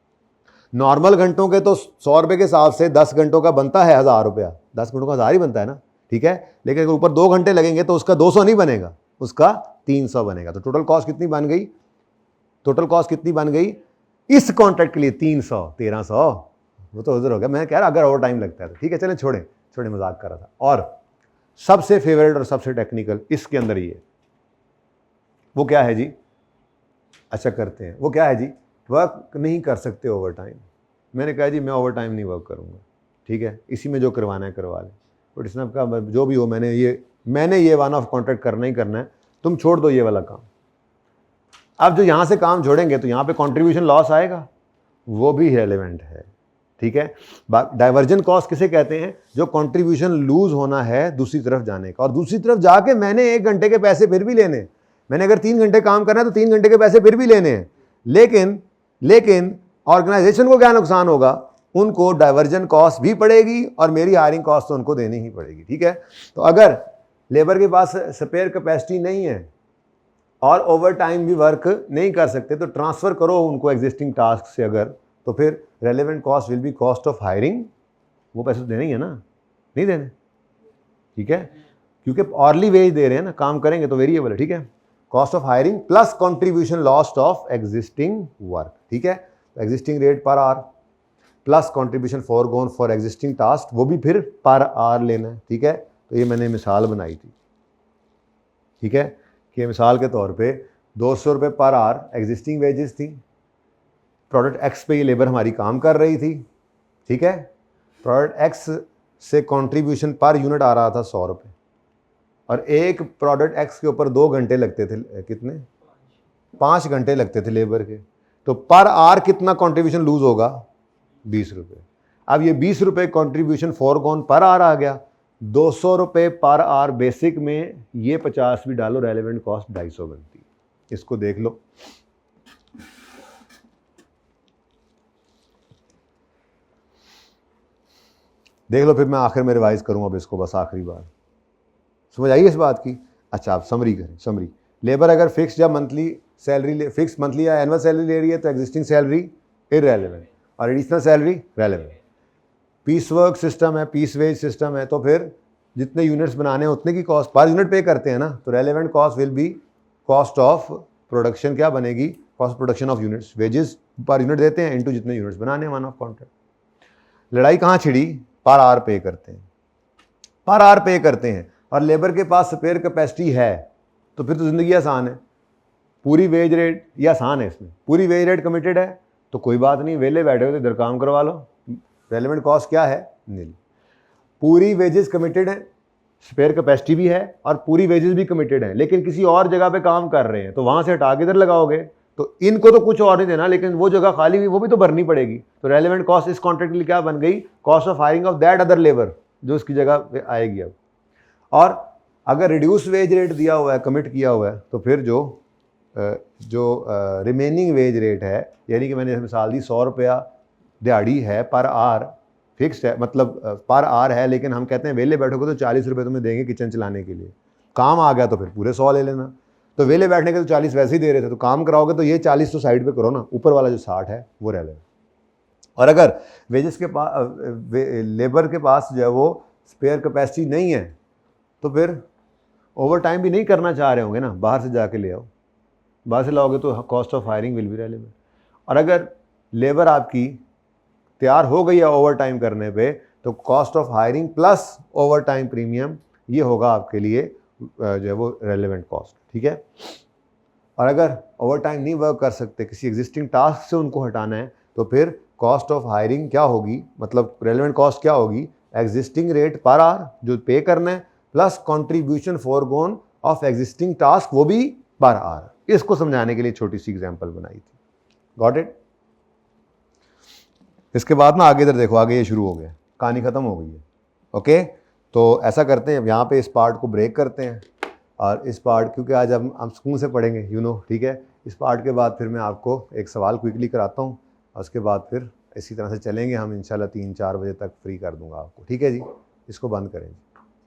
नॉर्मल घंटों के तो 100 रुपये के हिसाब से 10 घंटों का बनता है 1000 रुपया, 10 घंटों का 1000 ही बनता है ना, ठीक है। लेकिन अगर ऊपर 2 घंटे लगेंगे तो उसका 200 नहीं बनेगा, उसका 300 बनेगा। तो टोटल कॉस्ट कितनी बन गई? टोटल कॉस्ट कितनी बन गई इस कॉन्ट्रैक्ट के लिए? 300, 1300। वो तो उधर हो गया, मैं कह रहा अगर ओवर टाइम लगता है तो ठीक है, चलें छोड़े, मजाक कर रहा था। और सबसे फेवरेट और सबसे टेक्निकल इसके अंदर ये, वो क्या है जी? अच्छा करते हैं, वो क्या है जी? वर्क नहीं कर सकते ओवर टाइम। मैंने कहा जी मैं ओवर टाइम नहीं वर्क करूँगा, ठीक है, इसी में जो करवाना है करवा लें। बट इसने कहा जो भी हो, मैंने ये वन ऑफ कॉन्ट्रैक्ट करना ही करना है, तुम छोड़ दो ये वाला काम। अब जो यहाँ से काम छोड़ेंगे तो यहाँ पे कंट्रीब्यूशन लॉस आएगा, वो भी रेलेवेंट है, ठीक है। डाइवर्जन कॉस्ट किसे कहते हैं? जो कंट्रीब्यूशन लूज होना है दूसरी तरफ जाने का, और दूसरी तरफ जाके मैंने 1 घंटे के पैसे फिर भी लेने, मैंने अगर 3 घंटे काम करना है तो 3 घंटे के पैसे फिर भी लेने हैं। लेकिन ऑर्गेनाइजेशन को क्या नुकसान होगा? उनको डाइवर्जन कॉस्ट भी पड़ेगी और मेरी हायरिंग कॉस्ट तो उनको देनी ही पड़ेगी, ठीक है। तो अगर लेबर के पास स्पेयर कैपेसिटी नहीं है और ओवर टाइम भी वर्क नहीं कर सकते, तो ट्रांसफ़र करो उनको एग्जिस्टिंग टास्क से अगर, तो फिर relevant cost will B cost of hiring. वो पैसे तो देने ही है ना, नहीं देने, ठीक है, क्योंकि ऑर्ली वेज दे रहे हैं ना, काम करेंगे तो वेरिएबल है, ठीक है। Cost of hiring plus contribution lost of existing work, ठीक है। Existing rate per hour plus contribution forgone for existing task, वो भी फिर पर आवर लेना है, ठीक है। तो ये मैंने मिसाल बनाई थी, ठीक है, कि मिसाल के तौर पे 200 रुपये पर आवर एग्जिस्टिंग वेजेस थी, प्रोडक्ट एक्स पे ये लेबर हमारी काम कर रही थी, ठीक है। प्रोडक्ट एक्स से कंट्रीब्यूशन पर यूनिट आ रहा था 100 रुपये, और एक प्रोडक्ट एक्स के ऊपर 2 घंटे लगते थे, कितने? 5 घंटे लगते थे लेबर के, तो पर आवर कितना कंट्रीब्यूशन लूज होगा? 20 रुपये। अब ये 20 रुपये कंट्रीब्यूशन फॉरगॉन पर आवर आ गया, 200 रुपये पर आवर बेसिक में, ये 50 भी डालो, रेलेवेंट कॉस्ट 250 बनती है। इसको देख लो, फिर मैं आखिर में रिवाइज करूँ अब इसको, बस आखिरी बार समझ आई इस बात की। अच्छा, आप समरी करें। समरी, लेबर अगर फिक्स या मंथली सैलरी, फिक्स मंथली या एनुअल सैलरी ले रही है तो एग्जिस्टिंग सैलरी इररेलेवेंट और additional salary relevant. Piece work system है, पीस वेज सिस्टम है, तो फिर जितने यूनिट्स बनाने हैं उतने की कॉस्ट पर यूनिट पे करते हैं ना, तो relevant cost will B cost of production, क्या बनेगी? Cost production of units, wages per unit देते हैं इनटू जितने यूनिट्स बनाने हैं, वन ऑफ कॉन्ट्रैक्ट। लड़ाई कहाँ छिड़ी? पर आवर पे करते हैं, पर आवर पे करते हैं, और लेबर के पास स्पेयर कैपेसिटी है, तो फिर तो ज़िंदगी आसान है। पूरी वेज रेट, ये आसान है, इसमें पूरी वेज रेट कमिटेड है तो कोई बात नहीं, वेले बैठे हो तो इधर काम करवा लो, रेलेवेंट कॉस्ट क्या है? नील। पूरी वेजेस कमिटेड है, स्पेयर कैपेसिटी भी है और पूरी वेजेस भी कमिटेड है, लेकिन किसी और जगह पे काम कर रहे हैं, तो वहाँ से हटा के इधर लगाओगे, तो इनको तो कुछ और नहीं देना, लेकिन वो जगह खाली हुई वो भी तो भरनी पड़ेगी। तो रेलेवेंट कॉस्ट इस कॉन्ट्रैक्ट के लिए क्या बन गई? Cost of hiring of that other labour, जो उसकी जगह पे आएगी अब। और अगर रिड्यूस वेज रेट दिया हुआ है, कमिट किया हुआ है, तो फिर जो रिमेनिंग वेज रेट है, यानी कि मैंने मिसाल दी 100 रुपया दिहाड़ी है पर आवर, फिक्स्ड है, मतलब पर आवर है, लेकिन हम कहते हैं वेले बैठोगे तो 40 रुपये तुम्हें देंगे किचन चलाने के लिए, काम आ गया तो फिर पूरे 100 ले लेना। तो वेले बैठने के तो 40 वैसे ही दे रहे थे, तो काम कराओगे तो ये 40 तो साइड पे करो ना, ऊपर वाला जो 60 है वो रह लेना। और अगर वेजेस के पास, लेबर के पास जो है वो स्पेयर कैपेसिटी नहीं है, तो फिर ओवर टाइम भी नहीं करना चाह रहे होंगे ना, बाहर से जाके ले आओ, बाहर से लाओगे तो cost of hiring will be relevant. और अगर लेबर आपकी तैयार हो गई है ओवर टाइम करने पे, तो cost of hiring plus over time premium, ये होगा आपके लिए जो है वो रेलेवेंट कॉस्ट, ठीक है। और अगर ओवर टाइम नहीं वर्क कर सकते, किसी एग्जिस्टिंग टास्क से उनको हटाना है, तो फिर कॉस्ट ऑफ हायरिंग क्या होगी, मतलब रेलेवेंट कॉस्ट क्या होगी? एग्जिस्टिंग रेट पर आवर जो पे करना है, plus contribution forgone of existing task, वो भी पर आवर। इसको समझाने के लिए छोटी सी एग्जांपल बनाई थी। Got it? इसके बाद ना आगे इधर देखो, आगे ये शुरू हो गया, कहानी खत्म हो गई है। ओके, तो ऐसा करते हैं, यहाँ पे इस पार्ट को ब्रेक करते हैं और इस पार्ट, क्योंकि आज हम सुकून से पढ़ेंगे, यू नो, ठीक है। इस पार्ट के बाद फिर मैं आपको एक सवाल क्विकली कराता हूँ और उसके बाद फिर इसी तरह से चलेंगे हम इंशाल्लाह। 3-4 बजे तक फ्री कर दूंगा आपको, ठीक है जी। इसको बंद करें।